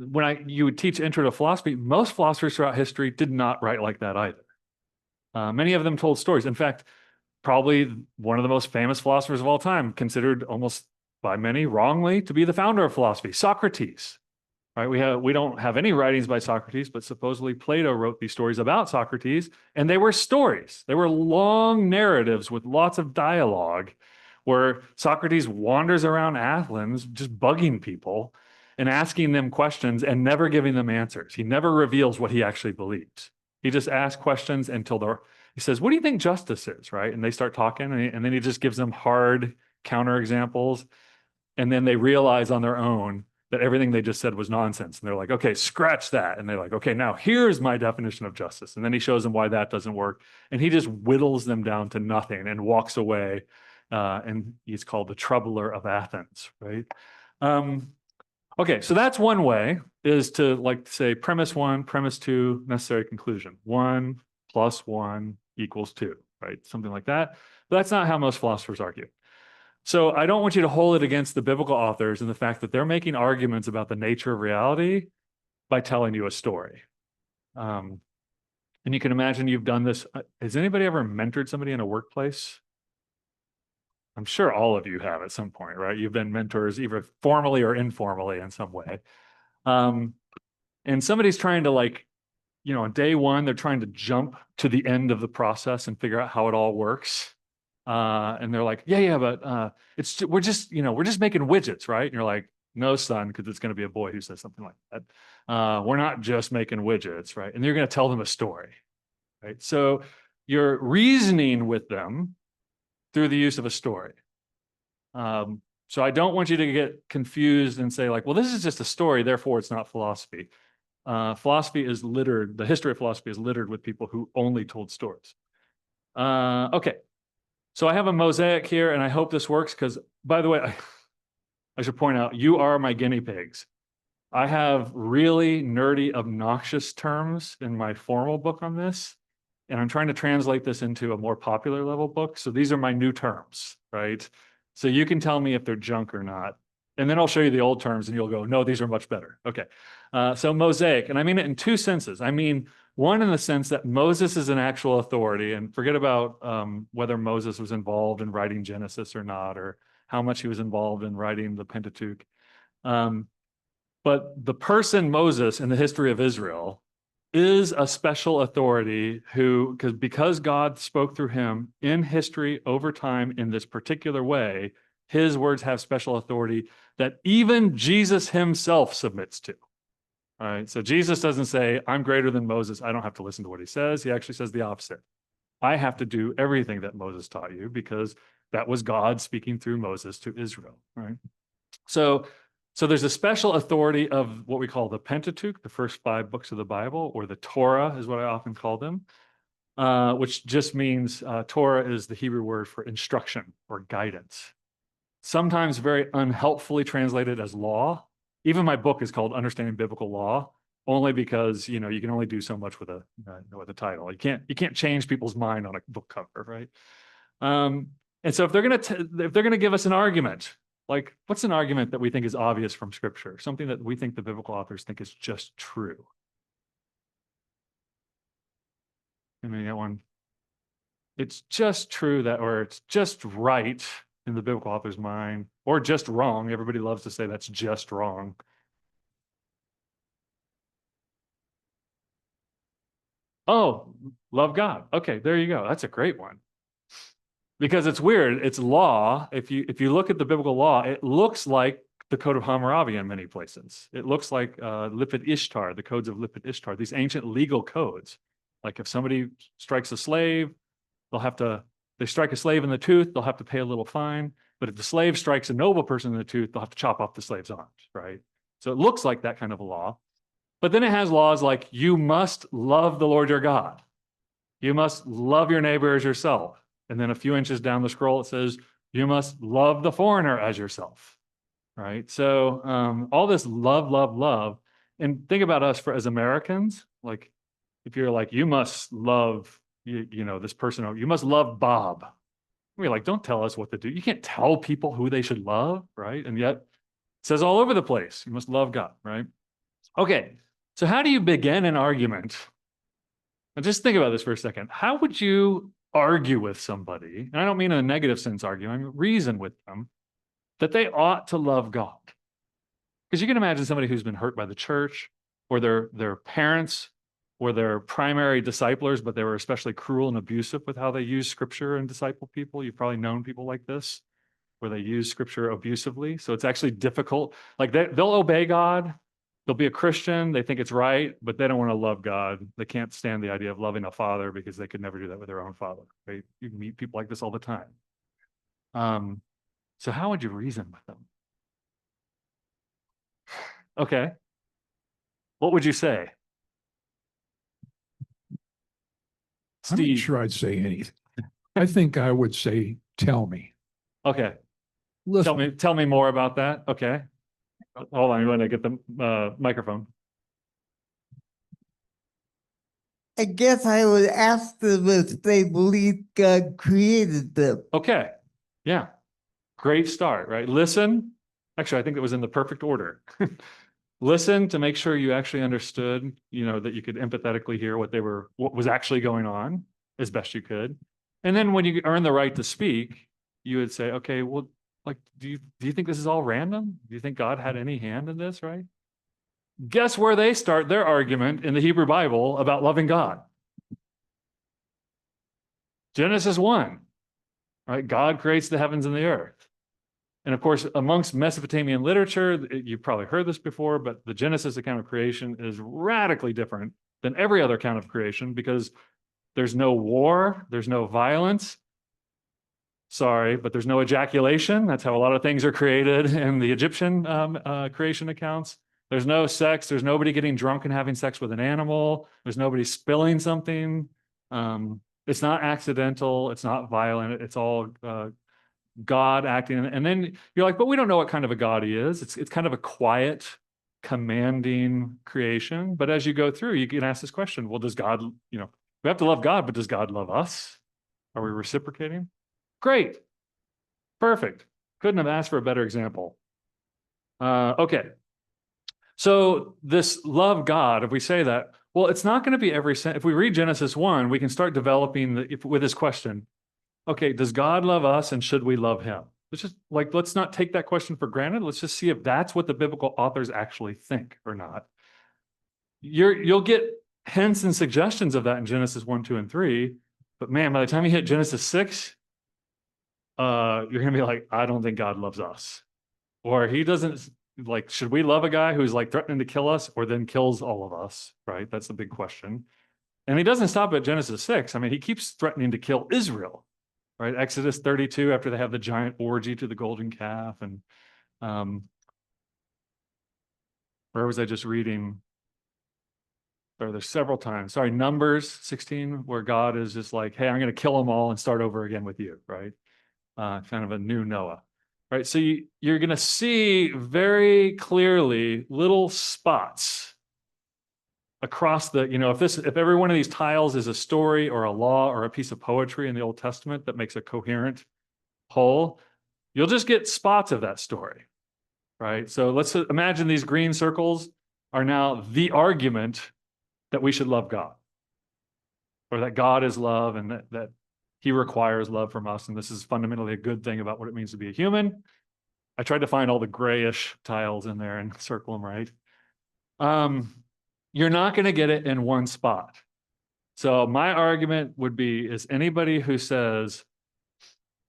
when you would teach intro to philosophy, most philosophers throughout history did not write like that either. Many of them told stories. In fact, probably one of the most famous philosophers of all time, considered almost by many wrongly to be the founder of philosophy, Socrates. Right? We don't have any writings by Socrates, but supposedly Plato wrote these stories about Socrates, and they were stories. They were long narratives with lots of dialogue where Socrates wanders around Athens just bugging people and asking them questions and never giving them answers. He never reveals what he actually believes. He just asks questions until he says, what do you think justice is, right? And they start talking, and then he just gives them hard counterexamples, and then they realize on their own that everything they just said was nonsense. And they're like, okay, scratch that. And they're like, okay, now here's my definition of justice. And then he shows them why that doesn't work. And he just whittles them down to nothing and walks away. And he's called the troubler of Athens, right? Okay, so that's one way, is to say premise 1, premise 2, necessary conclusion. 1 + 1 = 2, right? Something like that. But that's not how most philosophers argue. So I don't want you to hold it against the biblical authors and the fact that they're making arguments about the nature of reality by telling you a story. And you can imagine you've done this. Has anybody ever mentored somebody in a workplace? I'm sure all of you have at some point, right? You've been mentors either formally or informally in some way. And somebody's trying to on day 1, they're trying to jump to the end of the process and figure out how it all works. And they're like, yeah, but we're just making widgets, right? And you're like, no, son, because it's going to be a boy who says something like that. We're not just making widgets, right? And you're going to tell them a story, right? So you're reasoning with them through the use of a story. So I don't want you to get confused and say well, this is just a story, therefore it's not philosophy. Philosophy is littered, the history of philosophy is littered with people who only told stories. Okay. So I have a mosaic here, and I hope this works because, by the way, I should point out, you are my guinea pigs. I have really nerdy, obnoxious terms in my formal book on this, and I'm trying to translate this into a more popular level book. So these are my new terms, right? So you can tell me if they're junk or not. And then I'll show you the old terms, and you'll go, no, these are much better. Okay. So mosaic, and I mean it in 2 senses. I mean, one in the sense that Moses is an actual authority, and forget about whether Moses was involved in writing Genesis or not, or how much he was involved in writing the Pentateuch. But the person Moses in the history of Israel is a special authority who, because God spoke through him in history over time in this particular way, his words have special authority that even Jesus himself submits to. All right, so Jesus doesn't say, I'm greater than Moses, I don't have to listen to what he says. He actually says the opposite. I have to do everything that Moses taught you because that was God speaking through Moses to Israel, right? So So there's a special authority of what we call the Pentateuch, the first 5 books of the Bible, or the Torah is what I often call them, which just means Torah is the Hebrew word for instruction or guidance. Sometimes very unhelpfully translated as law. Even my book is called Understanding Biblical Law, only because you can only do so much with a title. You can't change people's mind on a book cover, right? And so if they're gonna give us an argument, like what's an argument that we think is obvious from Scripture, something that we think the biblical authors think is just true? I mean, that one. It's just true that, or it's just right in the biblical author's mind, or just wrong. Everybody loves to say that's just wrong. Oh, love God. Okay, there you go. That's a great one. Because it's weird. It's law. If you look at the biblical law, it looks like the Code of Hammurabi in many places. It looks like Lipit Ishtar, the codes of Lipit Ishtar, these ancient legal codes. Like if somebody strikes a slave, they strike a slave in the tooth, they'll have to pay a little fine. But if the slave strikes a noble person in the tooth, they'll have to chop off the slave's arms, right? So it looks like that kind of a law. But then it has laws like you must love the Lord your God. You must love your neighbor as yourself. And then a few inches down the scroll, it says, you must love the foreigner as yourself, right? So all this love, love, love. And think about us as Americans, like if you're like, you must love, this person, you must love Bob. We're like, don't tell us what to do. You can't tell people who they should love, right? And yet it says all over the place, you must love God, right? Okay, so how do you begin an argument? Now just think about this for a second. How would you argue with somebody, and I don't mean in a negative sense argue, I mean reason with them, that they ought to love God? Because you can imagine somebody who's been hurt by the church, or their parents, or their primary disciplers, but they were especially cruel and abusive with how they use Scripture and disciple people. You've probably known people like this, where they use Scripture abusively. So it's actually difficult. Like they'll obey God, they'll be a Christian, they think it's right, but they don't want to love God. They can't stand the idea of loving a father because they could never do that with their own father, right? You meet people like this all the time. So how would you reason with them? Okay. What would you say? I'm not Steve. sure I'd say anything. I think I would say, tell me. Okay. Listen, Tell me more about that. Okay. Hold on, I'm going to get the microphone. I guess I would ask them if they believe God created them. Okay. Yeah. Great start, right? Listen. Actually, I think it was in the perfect order. Listen to make sure you actually understood, that you could empathetically hear what was actually going on as best you could. And then when you earn the right to speak, you would say, okay, well, like, do you think this is all random? Do you think God had any hand in this, right? Guess where they start their argument in the Hebrew Bible about loving God? Genesis 1, right? God creates the heavens and the earth. And of course, amongst Mesopotamian literature, you've probably heard this before, but the Genesis account of creation is radically different than every other account of creation because there's no war, there's no violence. Sorry, but there's no ejaculation. That's how a lot of things are created in the Egyptian creation accounts. There's no sex. There's nobody getting drunk and having sex with an animal. There's nobody spilling something. It's not accidental. It's not violent. It's all God acting. And then you're like, but we don't know what kind of a God he is. It's kind of a quiet, commanding creation. But as you go through, you can ask this question, well, does God, we have to love God, but does God love us? Are we reciprocating? Great. Perfect. Couldn't have asked for a better example. Okay. So this love God, if we say that, well, it's not going to be every sentence. If we read Genesis 1, we can start developing with this question. Okay, does God love us and should we love him? Let's not take that question for granted. Let's just see if that's what the biblical authors actually think or not. You'll get hints and suggestions of that in Genesis 1, 2, and 3. But man, by the time you hit Genesis 6, you're going to be like, I don't think God loves us. Or he doesn't, should we love a guy who's threatening to kill us or then kills all of us, right? That's the big question. And he doesn't stop at Genesis 6. I mean, he keeps threatening to kill Israel, right? Exodus 32, after they have the giant orgy to the golden calf. And Where was I just reading? Or there's several times, sorry, Numbers 16, where God is just like, hey, I'm going to kill them all and start over again with you, right? Kind of a new Noah, right? So you're going to see very clearly little spots across the, if every one of these tiles is a story or a law or a piece of poetry in the Old Testament that makes a coherent whole, you'll just get spots of that story, right? So let's imagine these green circles are now the argument that we should love God, or that God is love and that he requires love from us. And this is fundamentally a good thing about what it means to be a human. I tried to find all the grayish tiles in there and circle them right. You're not going to get it in one spot. So my argument would be, is anybody who says,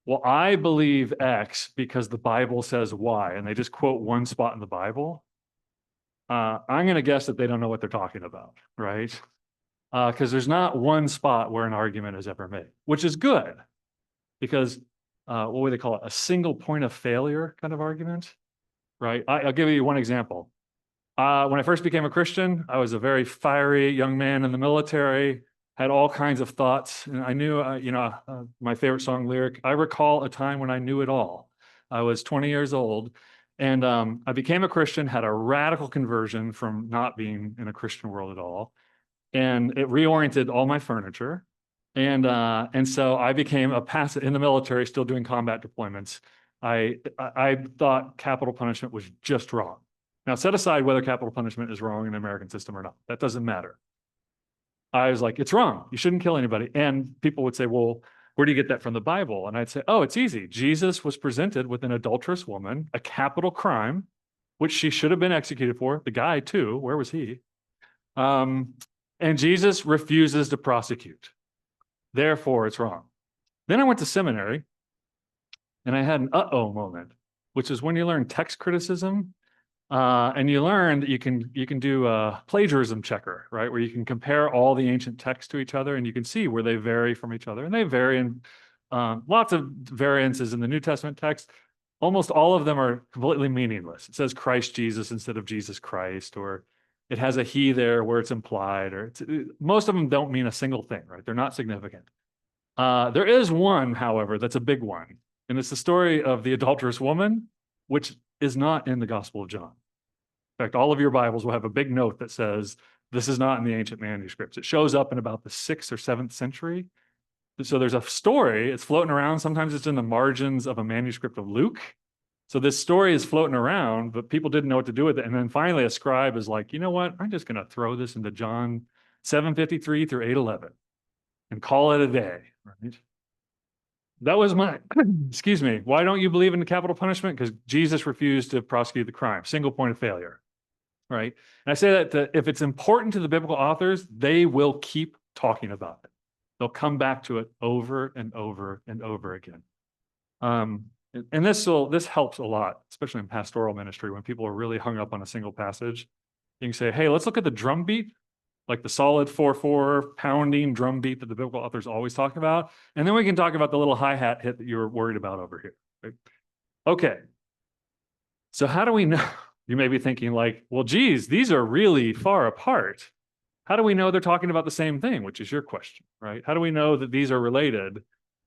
well, I believe X because the Bible says Y, and they just quote one spot in the Bible, I'm going to guess that they don't know what they're talking about, right? Because there's not one spot where an argument is ever made, which is good, because what would they call it? A single point of failure kind of argument, right? I'll give you one example. When I first became a Christian, I was a very fiery young man in the military, had all kinds of thoughts. And I knew, my favorite song lyric, I recall a time when I knew it all. I was 20 years old, and I became a Christian, had a radical conversion from not being in a Christian world at all. And it reoriented all my furniture. And so I became a passive in the military, still doing combat deployments. I thought capital punishment was just wrong. Now, set aside whether capital punishment is wrong in the American system or not. That doesn't matter. I was like, it's wrong. You shouldn't kill anybody. And people would say, well, where do you get that from the Bible? And I'd say, oh, it's easy. Jesus was presented with an adulterous woman, a capital crime, which she should have been executed for. The guy, too. Where was he? And Jesus refuses to prosecute. Therefore, it's wrong. Then I went to seminary, and I had an uh-oh moment, which is when you learn text criticism. And you learn that you can do a plagiarism checker, right? Where you can compare all the ancient texts to each other, and you can see where they vary from each other. And they vary in lots of variances in the New Testament text. Almost all of them are completely meaningless. It says Christ Jesus instead of Jesus Christ, or it has a he there where it's implied, or most of them don't mean a single thing, right? They're not significant. There is one, however, that's a big one. And it's the story of the adulterous woman, which is not in the Gospel of John. In fact, all of your Bibles will have a big note that says, this is not in the ancient manuscripts. It shows up in about the 6th or 7th century. So there's a story, it's floating around. Sometimes it's in the margins of a manuscript of Luke. So this story is floating around, but people didn't know what to do with it. And then finally a scribe is like, you know what? I'm just going to throw this into John 7:53 through 8:11 and call it a day, right? That was my, excuse me, why don't you believe in the capital punishment? Because Jesus refused to prosecute the crime. Single point of failure, right? And I say that if it's important to the biblical authors, they will keep talking about it. They'll come back to it over and over and over again. And this helps a lot, especially in pastoral ministry, when people are really hung up on a single passage. You can say, hey, let's look at the drum beat, like the solid 4/4 pounding drum beat that the biblical authors always talk about. And then we can talk about the little hi-hat hit that you're worried about over here. Right? Okay. So how do we know? You may be thinking like, well, geez, these are really far apart. How do we know they're talking about the same thing, which is your question, right? How do we know that these are related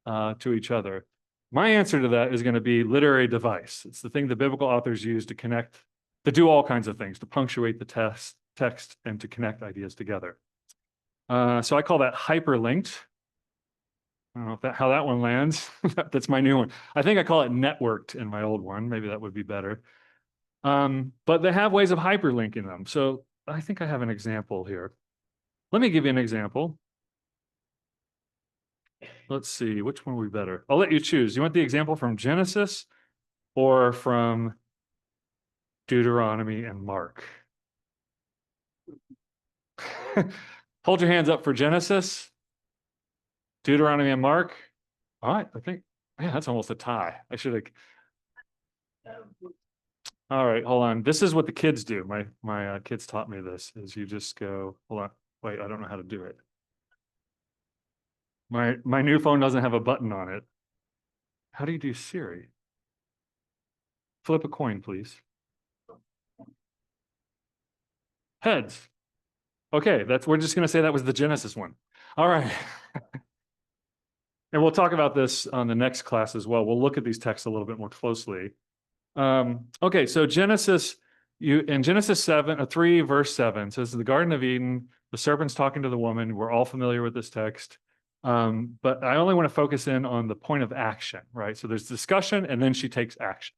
to each other? My answer to that is going to be literary device. It's the thing the biblical authors use to connect, to do all kinds of things, to punctuate the text and to connect ideas together. So I call that hyperlinked. I don't know how that one lands. That's my new one. I think I call it networked in my old one. Maybe that would be better. But they have ways of hyperlinking them. So I think I have an example here. Let me give you an example. Let's see, which one would be better? I'll let you choose. You want the example from Genesis or from Deuteronomy and Mark? Hold your hands up for Genesis, Deuteronomy and Mark. All right, I think, man, that's almost a tie. I should have. All right, hold on. This is what the kids do. My kids taught me this, is you just go, hold on. Wait, I don't know how to do it. My new phone doesn't have a button on it. How do you do Siri? Flip a coin, please. Heads. Okay, we're just going to say that was the Genesis one. All right. And we'll talk about this on the next class as well. We'll look at these texts a little bit more closely. Okay, so in Genesis 3, verse 7 says, the Garden of Eden, the serpent's talking to the woman. We're all familiar with this text. But I only want to focus in on the point of action, right? So there's discussion and then she takes action.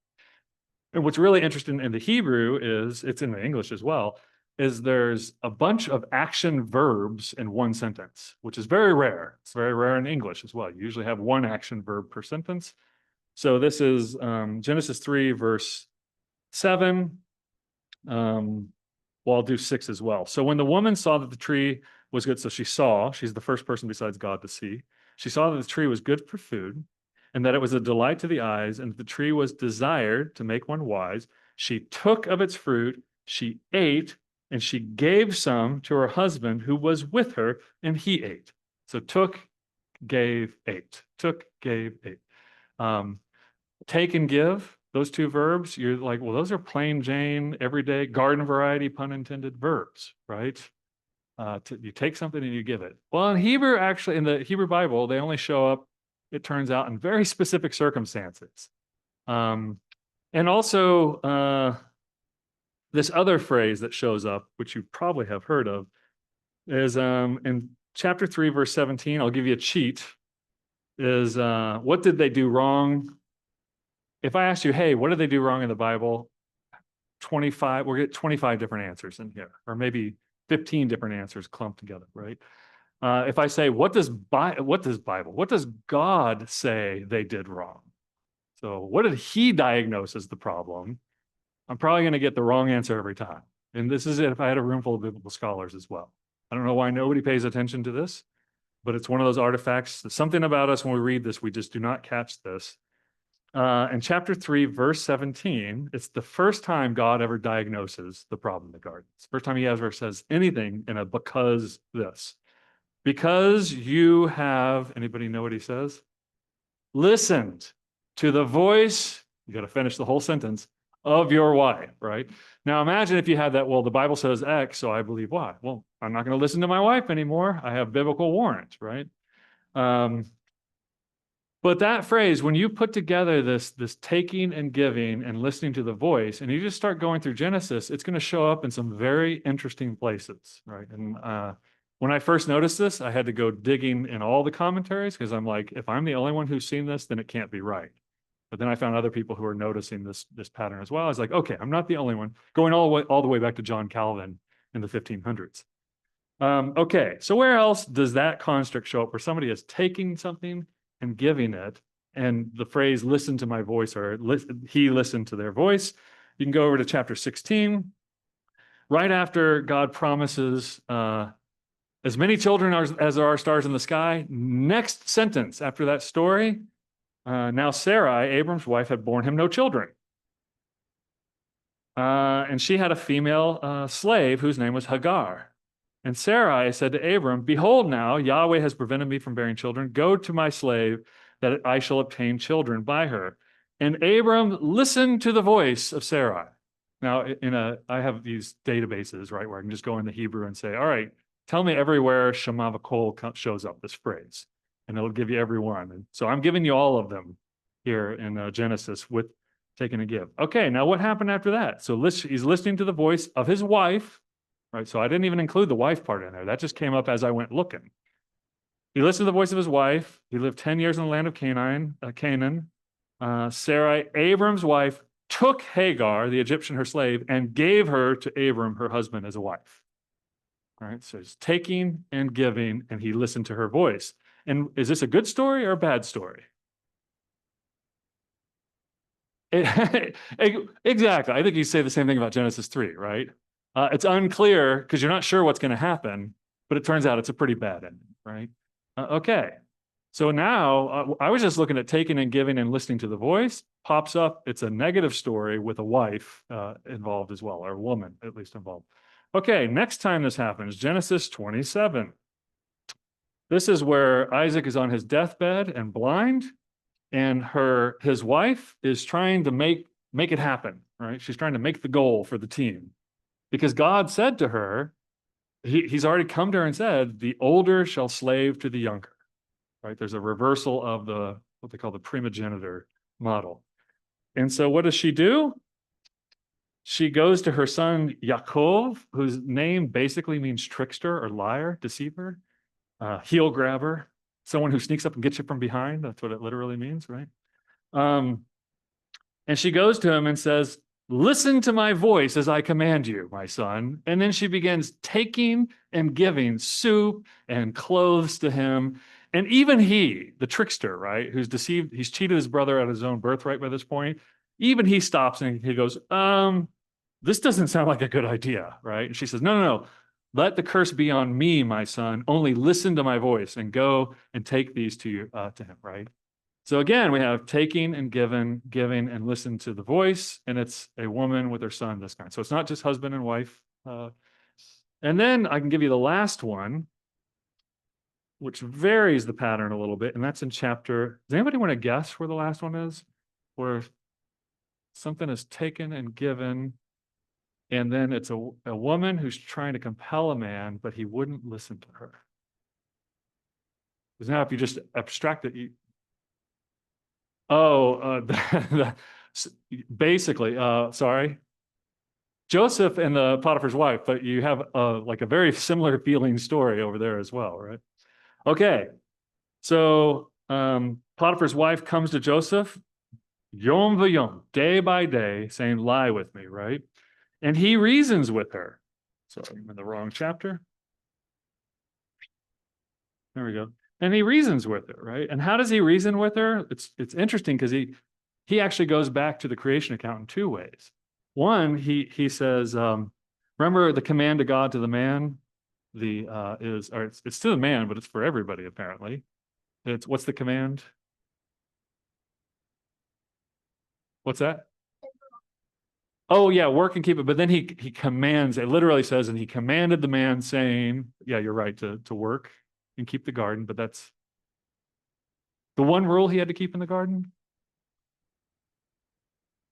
And what's really interesting in the Hebrew is, it's in the English as well, is there's a bunch of action verbs in one sentence, which is very rare. It's very rare in English as well. You usually have one action verb per sentence. So this is Genesis 3, verse 7. Well, I'll do 6 as well. So when the woman saw that the tree was good, so she's the first person besides God to see. She saw that the tree was good for food, and that it was a delight to the eyes, and that the tree was desired to make one wise. She took of its fruit, she ate, and she gave some to her husband who was with her, and he ate. So took, gave, ate. Took, gave, ate. Take and give, those two verbs, you're like, well, those are plain Jane, everyday, garden variety, pun intended verbs, right? You take something and you give it. Well, in Hebrew, actually, in the Hebrew Bible, they only show up, it turns out, in very specific circumstances. And also, this other phrase that shows up, which you probably have heard of, is in chapter 3, verse 17, I'll give you a cheat, is what did they do wrong? If I asked you, hey, what did they do wrong in the Bible? 25, we'll get 25 different answers in here, or maybe 15 different answers clumped together, right? If I say, what does God say they did wrong? So what did he diagnose as the problem? I'm probably going to get the wrong answer every time. And this is if I had a room full of biblical scholars as well. I don't know why nobody pays attention to this, but it's one of those artifacts. There's something about us when we read this, we just do not catch this. In chapter 3, verse 17, it's the first time God ever diagnoses the problem in the garden. It's the first time he ever says anything in a because this. Because you have, anybody know what he says? Listened to the voice, you got to finish the whole sentence, of your wife, right? Now imagine if you had that, well, the Bible says X, so I believe Y. Well, I'm not going to listen to my wife anymore. I have biblical warrant, right? But that phrase, when you put together this taking and giving and listening to the voice, and you just start going through Genesis, it's going to show up in some very interesting places, right? And when I first noticed this, I had to go digging in all the commentaries because I'm like, if I'm the only one who's seen this, then it can't be right. But then I found other people who are noticing this pattern as well. I was like, okay, I'm not the only one. Going all the way back to John Calvin in the 1500s. Okay, so where else does that construct show up where somebody is taking something and giving it, and the phrase "listen to my voice" or "he listened to their voice"? You can go over to chapter 16. Right after God promises as many children as there are stars in the sky. Next sentence after that story. Now Sarai, Abram's wife, had borne him no children. And she had a female slave whose name was Hagar. And Sarai said to Abram, behold now, Yahweh has prevented me from bearing children. Go to my slave that I shall obtain children by her. And Abram listened to the voice of Sarai. Now, I have these databases, right, where I can just go in the Hebrew and say, all right, tell me everywhere Shema V'Kol shows up, this phrase. And it'll give you every one. And so I'm giving you all of them here in Genesis with taking a give. Okay, now what happened after that? So he's listening to the voice of his wife, right? So I didn't even include the wife part in there. That just came up as I went looking. He listened to the voice of his wife. He lived 10 years in the land of Canaan. Sarai, Abram's wife, took Hagar, the Egyptian, her slave, and gave her to Abram, her husband, as a wife. All right, so he's taking and giving, and he listened to her voice. And is this a good story or a bad story? Exactly. I think you say the same thing about Genesis 3, right? It's unclear because you're not sure what's going to happen, but it turns out it's a pretty bad ending, right? Okay. So now I was just looking at taking and giving and listening to the voice. Pops up, it's a negative story with a wife involved as well, or a woman at least involved. Okay, next time this happens, Genesis 27. This is where Isaac is on his deathbed and blind, and his wife is trying to make it happen, right? She's trying to make the goal for the team. because God said to her, he's already come to her and said, the older shall slave to the younger, right? There's a reversal of what they call the primogenitor model. And so what does she do? She goes to her son Yaakov, whose name basically means trickster or liar, deceiver, heel grabber, someone who sneaks up and gets you from behind. That's what it literally means, right? And she goes to him and says, listen to my voice as I command you, my son. And then she begins taking and giving soup and clothes to him. And even he, the trickster, right, who's deceived, he's cheated his brother out of his own birthright by this point. Even he stops and he goes, this doesn't sound like a good idea, right? And she says, no. Let the curse be on me, my son. Only listen to my voice and go and take these to him, right? So again, we have taking and giving and listen to the voice, and it's a woman with her son, this kind. So it's not just husband and wife. And then I can give you the last one, which varies the pattern a little bit, and that's in chapter. Does anybody want to guess where the last one is? Where something is taken and given, and then it's a woman who's trying to compel a man, but he wouldn't listen to her. Because now if you just abstract it, basically, sorry, Joseph and the Potiphar's wife, but you have like a very similar feeling story over there as well, right? Okay, so Potiphar's wife comes to Joseph, yom v'yom, day by day, saying, lie with me, right? And he reasons with her. So I'm in the wrong chapter. There we go. And he reasons with her, right? And how does he reason with her? It's interesting because he actually goes back to the creation account in two ways. One, he says, remember the command of God to the man, it's to the man, but it's for everybody apparently. What's the command? What's that? Oh yeah, work and keep it. But then he commands, it literally says, and he commanded the man saying, yeah, you're right, to work and keep the garden, but that's the one rule he had to keep in the garden.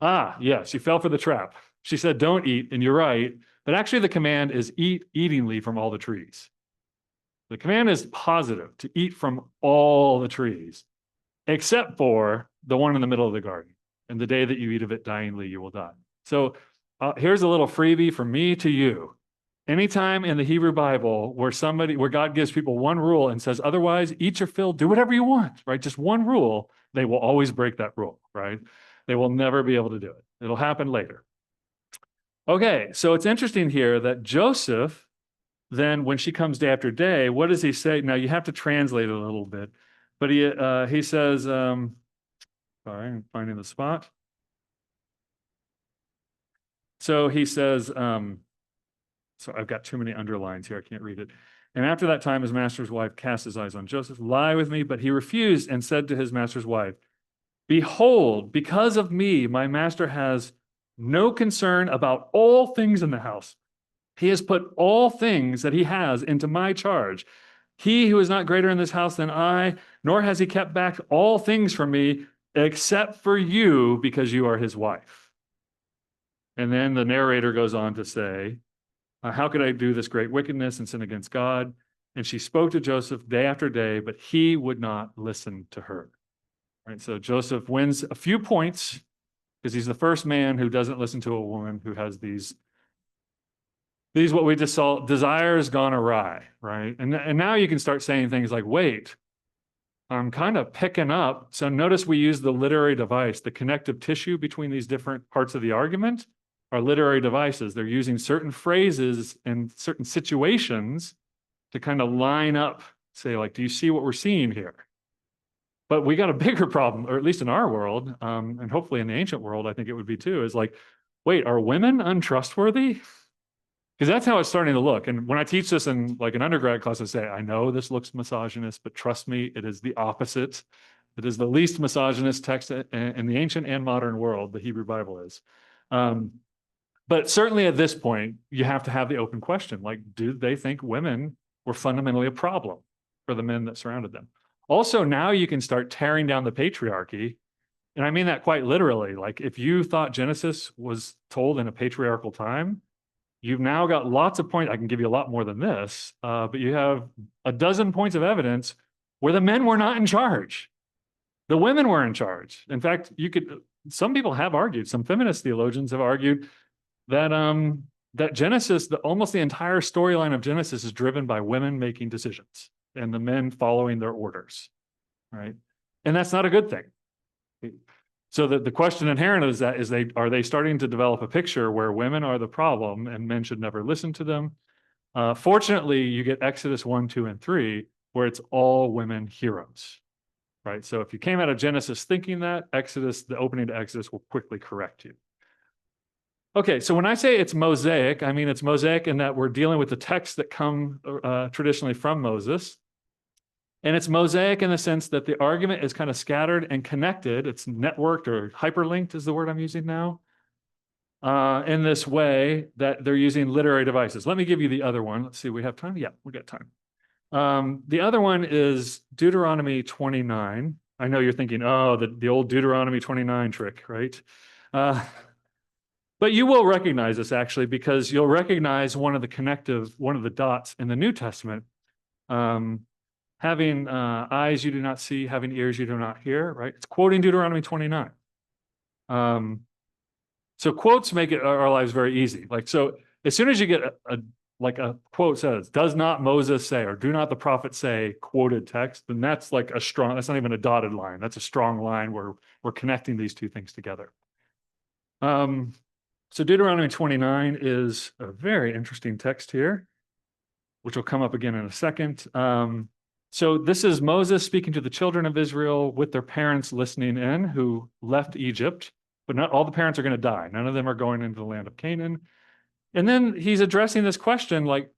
Yeah, she fell for the trap. She said, don't eat, and you're right. But actually the command is eat eatingly from all the trees. The command is positive, to eat from all the trees, except for the one in the middle of the garden. And the day that you eat of it, dyingly, you will die. So here's a little freebie from me to you. Anytime in the Hebrew Bible where God gives people one rule and says, otherwise, eat your fill, do whatever you want, right? Just one rule, they will always break that rule, right? They will never be able to do it. It'll happen later. Okay, so it's interesting here that Joseph, then when she comes day after day, what does he say? Now you have to translate it a little bit, but he says, sorry, I'm finding the spot. So he says, so I've got too many underlines here, I can't read it. And after that time, his master's wife cast his eyes on Joseph, lie with me, but he refused and said to his master's wife, behold, because of me, my master has no concern about all things in the house. He has put all things that he has into my charge. He who is not greater in this house than I, nor has he kept back all things from me, except for you, because you are his wife. And then the narrator goes on to say, how could I do this great wickedness and sin against God? And she spoke to Joseph day after day, but he would not listen to her. Right, so Joseph wins a few points because he's the first man who doesn't listen to a woman who has these what we just saw, desires gone awry, right? And now you can start saying things like, wait, I'm kind of picking up. So notice we use the literary device, the connective tissue between these different parts of the argument are literary devices. They're using certain phrases and certain situations to kind of line up, say like, do you see what we're seeing here? But we got a bigger problem, or at least in our world, and hopefully in the ancient world, I think it would be too, is like, wait, are women untrustworthy? Because that's how it's starting to look. And when I teach this in like an undergrad class, I say, I know this looks misogynist, but trust me, it is the opposite. It is the least misogynist text in the ancient and modern world, the Hebrew Bible is. But certainly at this point, you have to have the open question, like, do they think women were fundamentally a problem for the men that surrounded them? Also, now you can start tearing down the patriarchy. And I mean that quite literally. Like if you thought Genesis was told in a patriarchal time, you've now got lots of points. I can give you a lot more than this, but you have a dozen points of evidence where the men were not in charge. The women were in charge. In fact, some people have argued, some feminist theologians have argued that that Genesis, almost the entire storyline of Genesis is driven by women making decisions and the men following their orders, right? And that's not a good thing. So the question inherent is that are they starting to develop a picture where women are the problem and men should never listen to them? Fortunately, you get Exodus 1, 2, and 3, where it's all women heroes, right? So if you came out of Genesis thinking that, the opening to Exodus will quickly correct you. Okay, so when I say it's Mosaic, I mean it's Mosaic in that we're dealing with the texts that come traditionally from Moses. And it's Mosaic in the sense that the argument is kind of scattered and connected. It's networked or hyperlinked is the word I'm using now. In this way that they're using literary devices. Let me give you the other one. Let's see, we have time? Yeah, we got time. The other one is Deuteronomy 29. I know you're thinking, oh, the old Deuteronomy 29 trick, right? But you will recognize this actually, because you'll recognize one of the dots in the New Testament. Having eyes you do not see, having ears you do not hear, right? It's quoting Deuteronomy 29. So quotes make our lives very easy. Like, so as soon as you get a quote says, does not Moses say, or do not the prophet say, quoted text, then that's like that's not even a dotted line. That's a strong line where we're connecting these two things together. So Deuteronomy 29 is a very interesting text here, which will come up again in a second. So this is Moses speaking to the children of Israel with their parents listening in who left Egypt, but not all the parents are going to die. None of them are going into the land of Canaan. And then he's addressing this question like,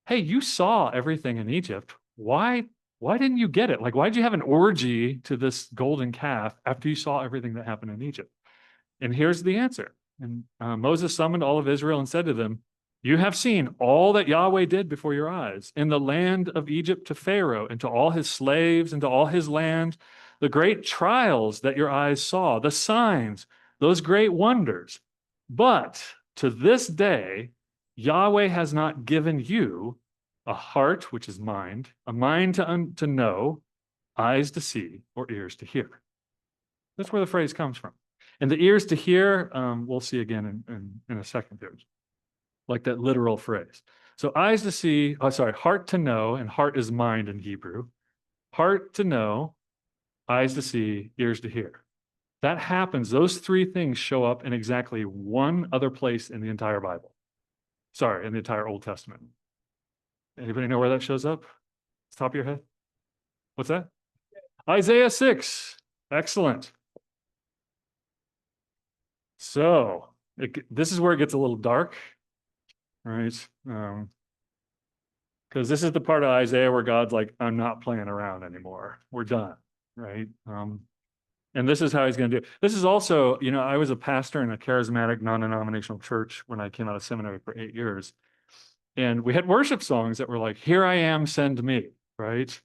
hey, you saw everything in Egypt. Why didn't you get it? Like, why did you have an orgy to this golden calf after you saw everything that happened in Egypt? And here's the answer. And Moses summoned all of Israel and said to them, you have seen all that Yahweh did before your eyes in the land of Egypt to Pharaoh and to all his slaves and to all his land, the great trials that your eyes saw, the signs, those great wonders. But to this day, Yahweh has not given you a heart, which is mind, a mind to know, eyes to see, or ears to hear. That's where the phrase comes from. And the ears to hear, we'll see again in a second here. Like that literal phrase. So eyes to see, heart to know, and heart is mind in Hebrew. Heart to know, eyes to see, ears to hear. That happens, those three things show up in exactly one other place in the entire Bible. Sorry, in the entire Old Testament. Anybody know where that shows up? Top of your head? What's that? Isaiah 6. Excellent. So, this is where it gets a little dark. Right? Because this is the part of Isaiah where God's like, I'm not playing around anymore. We're done. Right? And this is how he's going to do it. This is also, I was a pastor in a charismatic, non-denominational church when I came out of seminary for 8 years. And we had worship songs that were like, here I am, send me. Right?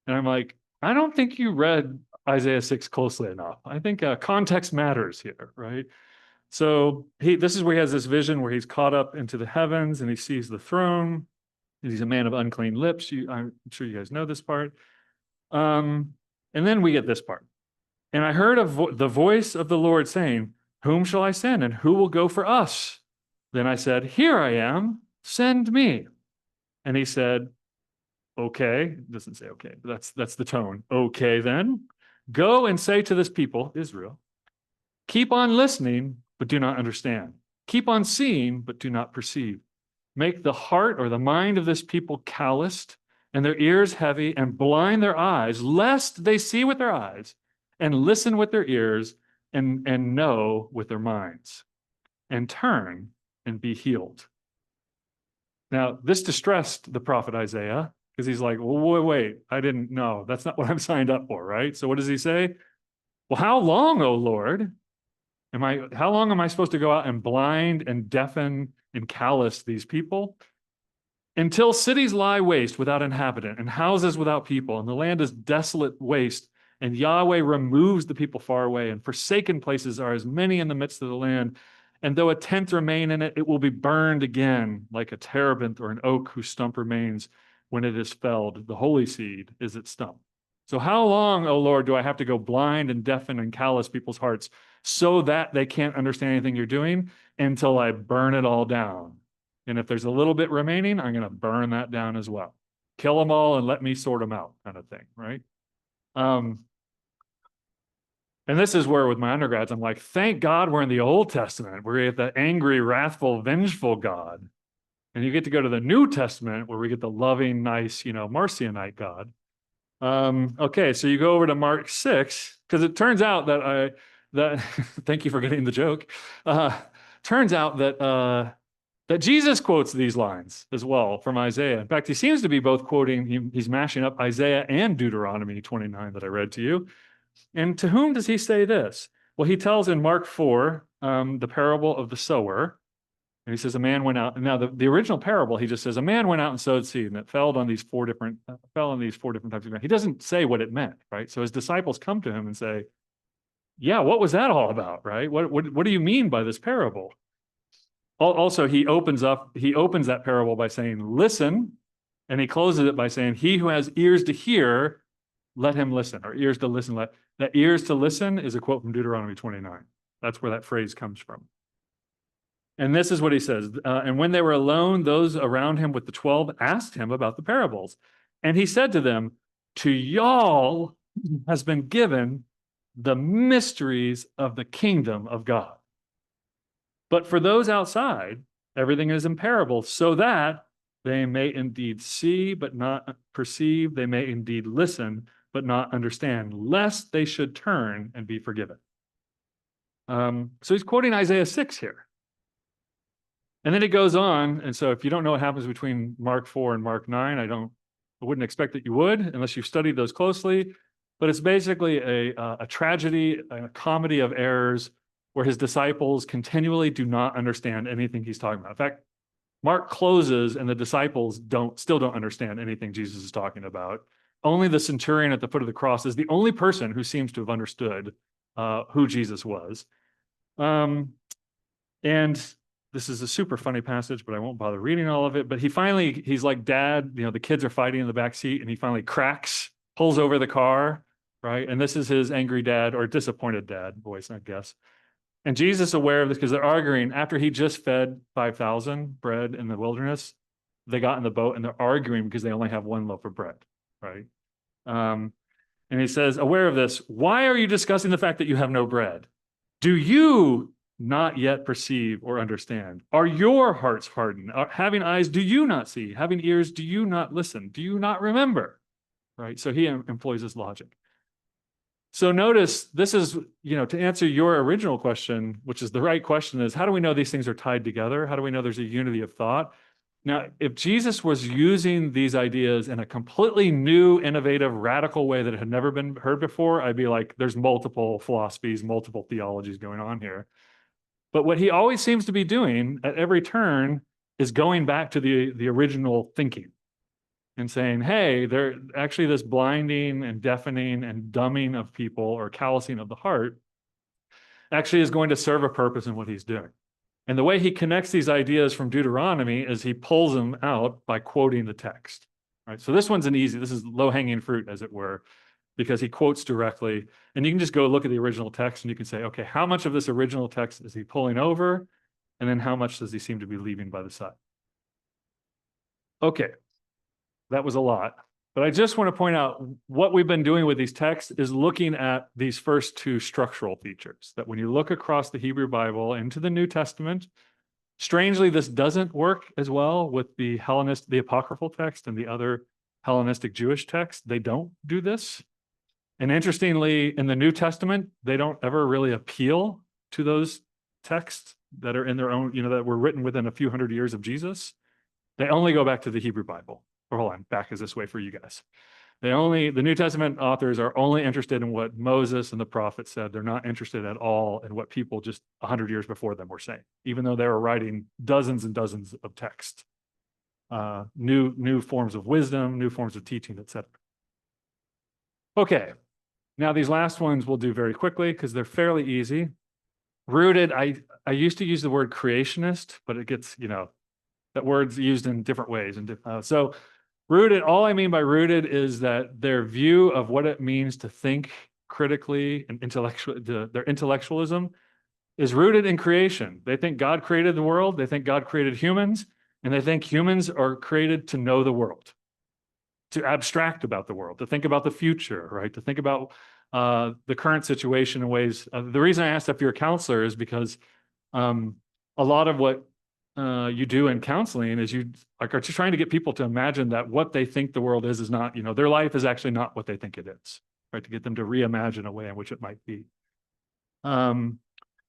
And I'm like, I don't think you read Isaiah 6 closely enough. I think context matters here. Right? So this is where he has this vision where he's caught up into the heavens and he sees the throne. He's a man of unclean lips. I'm sure you guys know this part. And then we get this part. And I heard the voice of the Lord saying, whom shall I send and who will go for us? Then I said, here I am, send me. And he said, okay. It doesn't say okay, but that's the tone. Okay, then go and say to this people, Israel, keep on listening, but do not understand. Keep on seeing, but do not perceive. Make the heart or the mind of this people calloused and their ears heavy and blind their eyes, lest they see with their eyes and listen with their ears and know with their minds and turn and be healed. Now, this distressed the prophet Isaiah because he's like, well, wait, I didn't know. That's not what I'm signed up for, right? So what does he say? Well, how long, O Lord? How long am I supposed to go out and blind and deafen and callous these people? Until cities lie waste without inhabitant and houses without people, and the land is desolate waste, and Yahweh removes the people far away, and forsaken places are as many in the midst of the land, And though a tenth remain in it, it will be burned again, like a terebinth or an oak whose stump remains when it is felled. The holy seed is its stump. So how long, O Lord, do I have to go blind and deafen and callous people's hearts so that they can't understand anything you're doing until I burn it all down? And if there's a little bit remaining, I'm going to burn that down as well. Kill them all and let me sort them out, kind of thing, right? And this is where with my undergrads, I'm like, thank God we're in the Old Testament. We're at the angry, wrathful, vengeful God. And you get to go to the New Testament where we get the loving, nice, Marcionite God. Okay, so you go over to Mark 6, because it turns out that thank you for getting the joke. Turns out that Jesus quotes these lines as well from Isaiah. In fact, he seems to be both quoting, he's mashing up Isaiah and Deuteronomy 29 that I read to you. And to whom does he say this? Well, he tells in Mark 4, the parable of the sower. And he says, a man went out. And now the original parable, he just says, a man went out and sowed seed, and it fell on these four different types of ground. He doesn't say what it meant, right? So his disciples come to him and say, yeah, what was that all about, right? What do you mean by this parable? Also, he opens that parable by saying, listen, and he closes it by saying, he who has ears to hear, let him listen, or ears to listen. That ears to listen is a quote from Deuteronomy 29. That's where that phrase comes from. And this is what he says. And when they were alone, those around him with the 12 asked him about the parables. And he said to them, to y'all has been given the mysteries of the kingdom of God. But for those outside, everything is in parables, so that they may indeed see, but not perceive. They may indeed listen, but not understand, lest they should turn and be forgiven. So he's quoting Isaiah 6 here. And then it goes on. And so if you don't know what happens between Mark 4 and Mark 9, I wouldn't expect that you would, unless you've studied those closely. But it's basically a tragedy, a comedy of errors, where his disciples continually do not understand anything he's talking about. In fact, Mark closes and the disciples still don't understand anything Jesus is talking about. Only the centurion at the foot of the cross is the only person who seems to have understood who Jesus was. And this is a super funny passage, but I won't bother reading all of it. But he's like, Dad, the kids are fighting in the back seat, and he finally cracks, pulls over the car, right? And this is his angry dad, or disappointed dad voice, I guess. And Jesus, aware of this, because they're arguing after he just fed 5,000 bread in the wilderness, they got in the boat and they're arguing because they only have one loaf of bread, right? And he says, aware of this, why are you discussing the fact that you have no bread? Do you not yet perceive or understand? Are your hearts hardened? Having eyes, do you not see? Having ears, do you not listen? Do you not remember? Right? So he employs this logic. So notice this is, to answer your original question, which is the right question, is how do we know these things are tied together? How do we know there's a unity of thought? Now, if Jesus was using these ideas in a completely new, innovative, radical way that had never been heard before, I'd be like, there's multiple philosophies, multiple theologies going on here. But what he always seems to be doing at every turn is going back to the original thinking and saying, hey, there actually this blinding and deafening and dumbing of people, or callousing of the heart, actually is going to serve a purpose in what he's doing. And the way he connects these ideas from Deuteronomy is he pulls them out by quoting the text. Right? So this is low-hanging fruit, as it were, because he quotes directly. And you can just go look at the original text and you can say, okay, how much of this original text is he pulling over? And then how much does he seem to be leaving by the side? Okay, that was a lot. But I just want to point out what we've been doing with these texts is looking at these first two structural features, that when you look across the Hebrew Bible into the New Testament, strangely, this doesn't work as well with the apocryphal text and the other Hellenistic Jewish texts. They don't do this. And interestingly, in the New Testament, they don't ever really appeal to those texts that are in their own, that were written within a few hundred years of Jesus. They only go back to the Hebrew Bible. Or hold on, back is this way for you guys. The New Testament authors are only interested in what Moses and the prophets said. They're not interested at all in what people just 100 years before them were saying, even though they were writing dozens and dozens of texts. New forms of wisdom, new forms of teaching, etc. Okay, now these last ones we'll do very quickly because they're fairly easy. Rooted, I used to use the word creationist, but it gets, that word's used in different ways. And so rooted, all I mean by rooted is that their view of what it means to think critically and their intellectualism is rooted in creation. They think God created the world, they think God created humans, and they think humans are created to know the world, to abstract about the world, to think about the future, right? To think about the current situation in ways. The reason I asked if you're a counselor is because a lot of what you do in counseling is you are just trying to get people to imagine that what they think the world is not, their life is actually not what they think it is, right? To get them to reimagine a way in which it might be.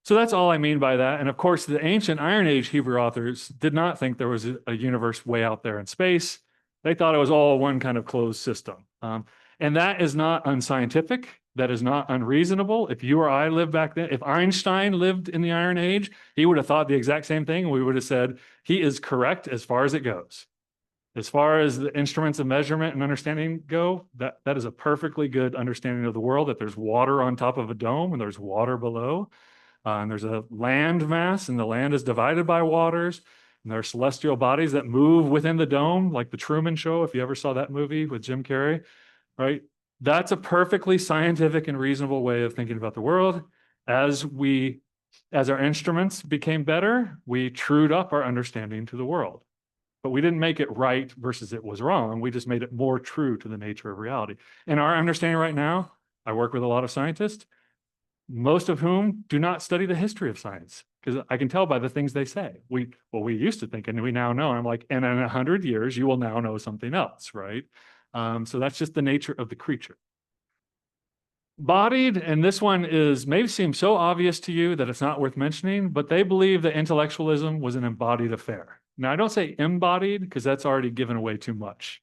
So that's all I mean by that. And of course, the ancient Iron Age Hebrew authors did not think there was a universe way out there in space. They thought it was all one kind of closed system. And that is not unscientific. That is not unreasonable. If you or I lived back then, if Einstein lived in the Iron Age, he would have thought the exact same thing. We would have said he is correct as far as it goes. As far as the instruments of measurement and understanding go, that is a perfectly good understanding of the world, that there's water on top of a dome and there's water below. And there's a land mass, and the land is divided by waters. And there are celestial bodies that move within the dome, like the Truman Show, if you ever saw that movie with Jim Carrey, right? That's a perfectly scientific and reasonable way of thinking about the world. As our instruments became better, we trued up our understanding to the world. But we didn't make it right versus it was wrong. We just made it more true to the nature of reality. And our understanding right now, I work with a lot of scientists, most of whom do not study the history of science, because I can tell by the things they say. We used to think, and we now know. I'm like, and in 100 years, you will now know something else, right? So that's just the nature of the creature. Bodied, and this one maybe seems so obvious to you that it's not worth mentioning, but they believe that intellectualism was an embodied affair. Now, I don't say embodied because that's already given away too much,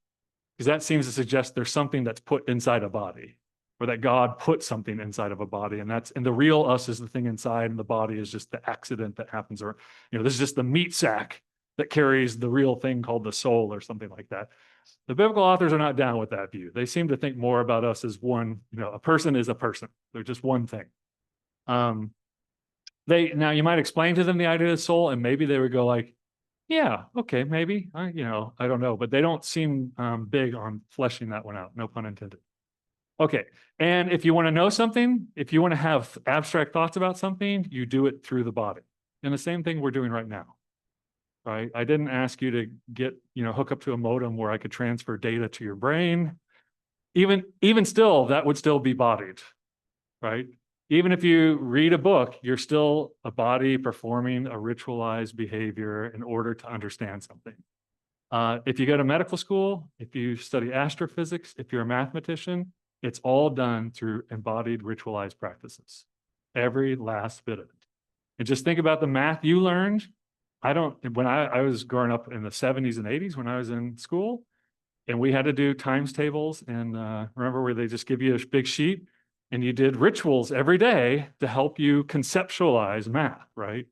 because that seems to suggest there's something that's put inside a body, or that God put something inside of a body, and the real us is the thing inside, and the body is just the accident that happens, or this is just the meat sack that carries the real thing called the soul, or something like that. The biblical authors are not down with that view. They seem to think more about us as one. A person is a person. They're just one thing. Now you might explain to them the idea of the soul, and maybe they would go like, yeah, okay, maybe. I don't know, but they don't seem big on fleshing that one out. No pun intended. Okay, and if you want to know something, if you want to have abstract thoughts about something, you do it through the body. And the same thing we're doing right now, right? I didn't ask you to get, hook up to a modem where I could transfer data to your brain. Even still, that would still be bodied, right? Even if you read a book, you're still a body performing a ritualized behavior in order to understand something. If you go to medical school, if you study astrophysics, if you're a mathematician, it's all done through embodied ritualized practices. Every last bit of it. And just think about the math you learned. When I was growing up in the 70s and 80s when I was in school, and we had to do times tables, and remember where they just give you a big sheet and you did rituals every day to help you conceptualize math, right?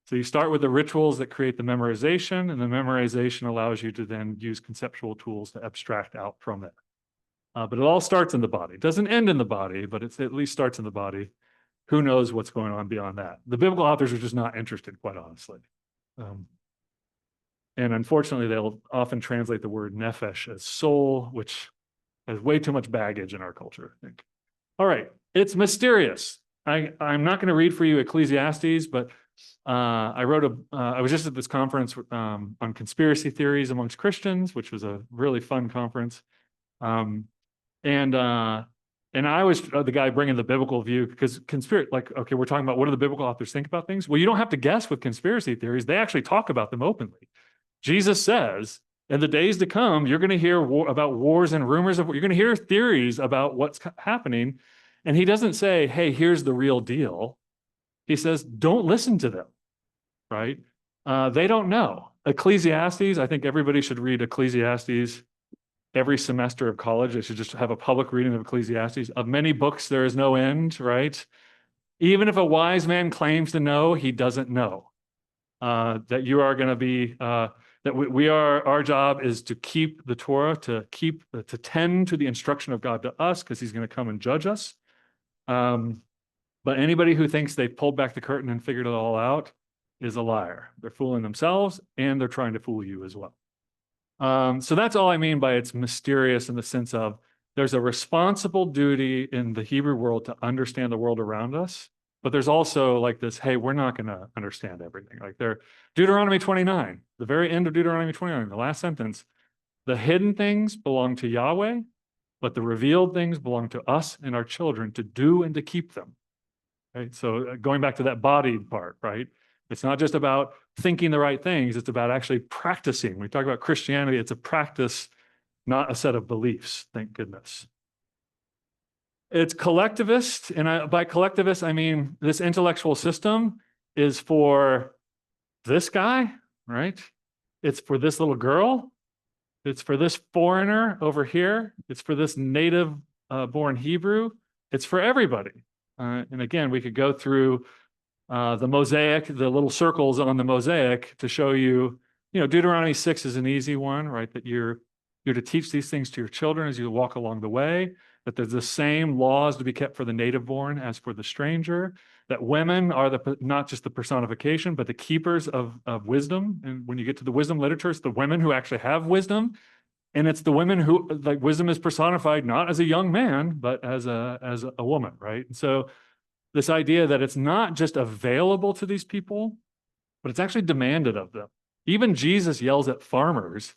So you start with the rituals that create the memorization, and the memorization allows you to then use conceptual tools to abstract out from it. But it all starts in the body. It doesn't end in the body, but it at least starts in the body. Who knows what's going on beyond that? The biblical authors are just not interested, quite honestly. And unfortunately, they'll often translate the word nephesh as soul, which has way too much baggage in our culture, I think. All right, it's mysterious. I'm not going to read for you Ecclesiastes, but I was just at this conference on conspiracy theories amongst Christians, which was a really fun conference. And I was the guy bringing the biblical view, because okay, we're talking about what do the biblical authors think about things? Well, you don't have to guess with conspiracy theories. They actually talk about them openly. Jesus says, in the days to come, you're going to hear about wars and rumors of, you're going to hear theories about what's happening. And he doesn't say, hey, here's the real deal. He says, don't listen to them, right? They don't know. Ecclesiastes, I think everybody should read Ecclesiastes every semester of college. They should just have a public reading of Ecclesiastes. Of many books, there is no end, right? Even if a wise man claims to know, he doesn't know. That you are going to be, that our job is to keep the Torah, to tend to the instruction of God to us, because he's going to come and judge us. But But anybody who thinks they pulled back the curtain and figured it all out is a liar. They're fooling themselves and they're trying to fool you as well. So that's all I mean by it's mysterious in the sense of there's a responsible duty in the Hebrew world to understand the world around us. But there's also like this, hey, we're not going to understand everything. Like Deuteronomy 29, the very end of Deuteronomy 29, the last sentence, the hidden things belong to Yahweh, but the revealed things belong to us and our children to do and to keep them. Right? So going back to that body part, right? It's not just about thinking the right things. It's about actually practicing. When we talk about Christianity, it's a practice, not a set of beliefs, thank goodness. It's collectivist, and by collectivist, I mean this intellectual system is for this guy, right? It's for this little girl. It's for this foreigner over here. It's for this native born Hebrew. It's for everybody. And again, we could go through the mosaic, the little circles on the mosaic to show you, Deuteronomy 6 is an easy one, right? That you're to teach these things to your children as you walk along the way, that there's the same laws to be kept for the native born as for the stranger, that women are not just the personification, but the keepers of wisdom. And when you get to the wisdom literature, it's the women who actually have wisdom. And it's the women who, like, wisdom is personified not as a young man, but as a woman, right? And so this idea that it's not just available to these people, but it's actually demanded of them. Even Jesus yells at farmers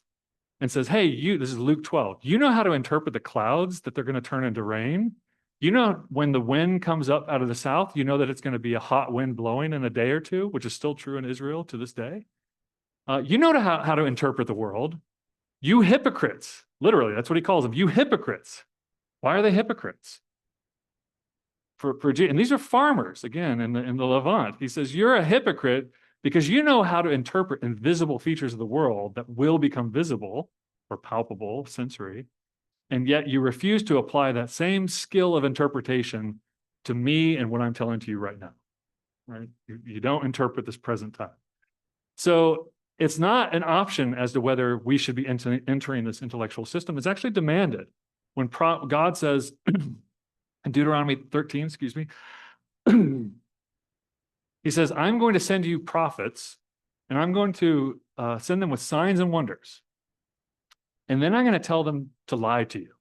and says, hey, this is Luke 12, you know how to interpret the clouds that they're going to turn into rain? You know, when the wind comes up out of the south, you know that it's going to be a hot wind blowing in a day or two, which is still true in Israel to this day. You know how to interpret the world. You hypocrites, literally, that's what he calls them. You hypocrites. Why are they hypocrites? And these are farmers, again, in the Levant. He says, you're a hypocrite because you know how to interpret invisible features of the world that will become visible or palpable, sensory, and yet you refuse to apply that same skill of interpretation to me and what I'm telling to you right now, right? You don't interpret this present time. So it's not an option as to whether we should be entering this intellectual system. It's actually demanded. When God says, in Deuteronomy 13, excuse me, he says, I'm going to send you prophets, and I'm going to send them with signs and wonders. And then I'm going to tell them to lie to you.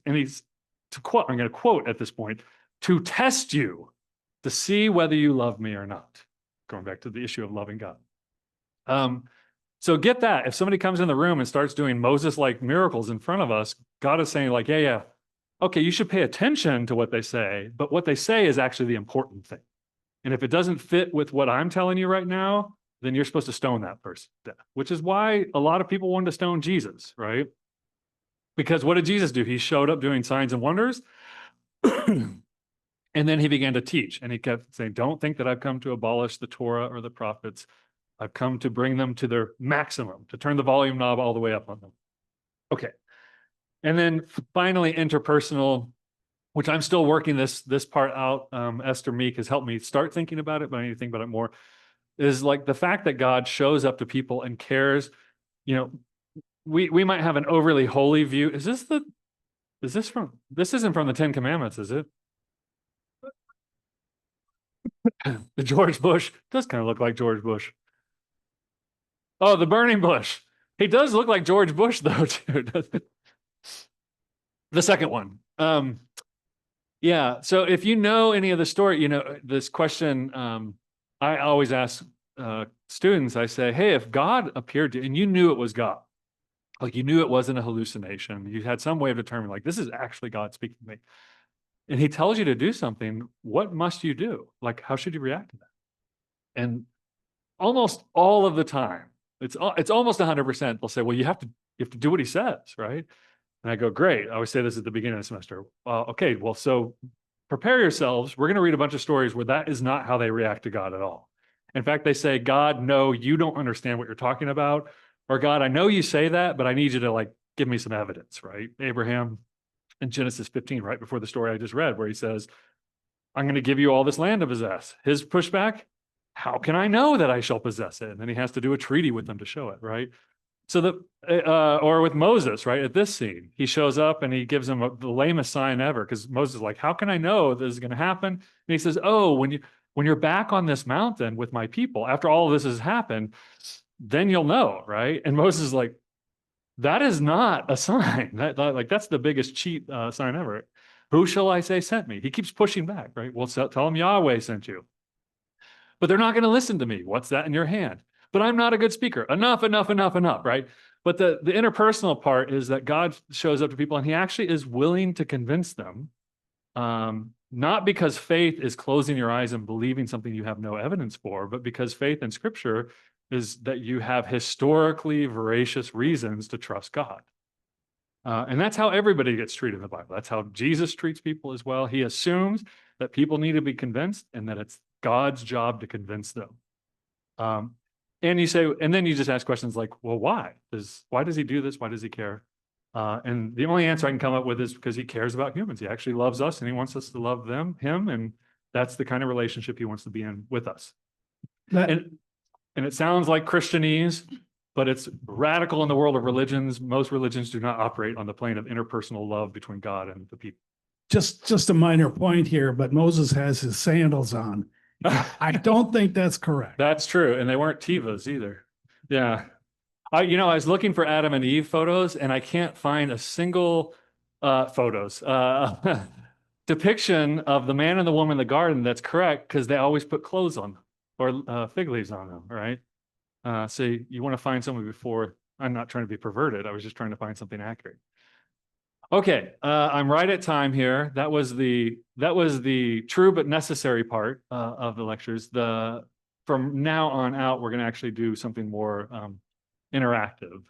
I'm going to quote at this point, to test you, to see whether you love me or not. Going back to the issue of loving God. So get that. If somebody comes in the room and starts doing Moses-like miracles in front of us, God is saying like, yeah, okay, you should pay attention to what they say, but what they say is actually the important thing. And if it doesn't fit with what I'm telling you right now, then you're supposed to stone that person to death, which is why a lot of people wanted to stone Jesus, right? Because what did Jesus do? He showed up doing signs and wonders, and then he began to teach. And he kept saying, don't think that I've come to abolish the Torah or the prophets. I've come to bring them to their maximum, to turn the volume knob all the way up on them. Okay. And then finally, interpersonal, which I'm still working this part out. Esther Meek has helped me start thinking about it, but I need to think about it more, is like the fact that God shows up to people and cares. We might have an overly holy view. This isn't from the 10 Commandments, is it? The George Bush does kind of look like George Bush. Oh, the burning bush. He does look like George Bush, though, too, doesn't it? The second one. Yeah. So if you know any of the story, this question, I always ask students, I say, hey, if God appeared to you and you knew it was God, like you knew it wasn't a hallucination, you had some way of determining, like, this is actually God speaking to me, and he tells you to do something, what must you do? Like, how should you react to that? And almost all of the time, it's almost 100%, they'll say, well, you have to do what he says, right? And I go, great. I always say this at the beginning of the semester. Okay, well, so prepare yourselves. We're going to read a bunch of stories where that is not how they react to God at all. In fact, they say, God, no, you don't understand what you're talking about. Or God, I know you say that, but I need you to give me some evidence, right? Abraham in Genesis 15, right before the story I just read, where he says, I'm going to give you all this land to possess. His pushback, how can I know that I shall possess it? And then he has to do a treaty with them to show it, right? So or with Moses, right? At this scene, he shows up and he gives him the lamest sign ever, because Moses is like, how can I know this is going to happen? And he says, oh, when you're back on this mountain with my people, after all of this has happened, then you'll know, right? And Moses is like, that is not a sign. That's the biggest cheat sign ever. Who shall I say sent me? He keeps pushing back, right? Well, tell him Yahweh sent you. But they're not going to listen to me. What's that in your hand? But I'm not a good speaker. Enough, right? But the interpersonal part is that God shows up to people and he actually is willing to convince them, not because faith is closing your eyes and believing something you have no evidence for, but because faith in Scripture is that you have historically veracious reasons to trust God. And that's how everybody gets treated in the Bible. That's how Jesus treats people as well. He assumes that people need to be convinced and that it's God's job to convince them. And you say, and then you just ask questions like, well, why does he do this? Why does he care? And the only answer I can come up with is because he cares about humans. He actually loves us and he wants us to love him. And that's the kind of relationship he wants to be in with us. And it sounds like Christianese, but it's radical in the world of religions. Most religions do not operate on the plane of interpersonal love between God and the people. Just a minor point here, but Moses has his sandals on. I don't think that's correct. That's true. And they weren't Tivas either. Yeah. I was looking for Adam and Eve photos and I can't find a single depiction of the man and the woman in the garden that's correct, because they always put clothes on or fig leaves on them, right? So you want to find something before. I'm not trying to be perverted. I was just trying to find something accurate. Okay, I'm right at time here. That was the true but necessary part of the lectures. From now on out, we're going to actually do something more interactive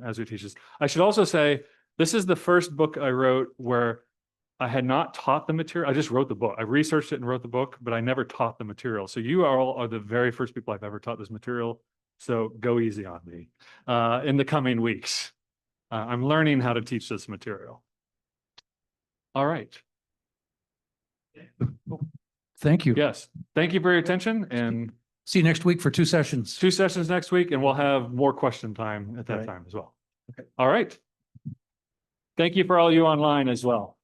as we teach this. I should also say this is the first book I wrote where I had not taught the material. I just wrote the book. I researched it and wrote the book, but I never taught the material. So you all are the very first people I've ever taught this material. So go easy on me in the coming weeks. I'm learning how to teach this material. All right. Thank you. Yes. Thank you for your attention, and See you next week for 2 sessions. 2 sessions next week, and we'll have more question time at that Right. time as well. Okay. All right. Thank you for all you online as well.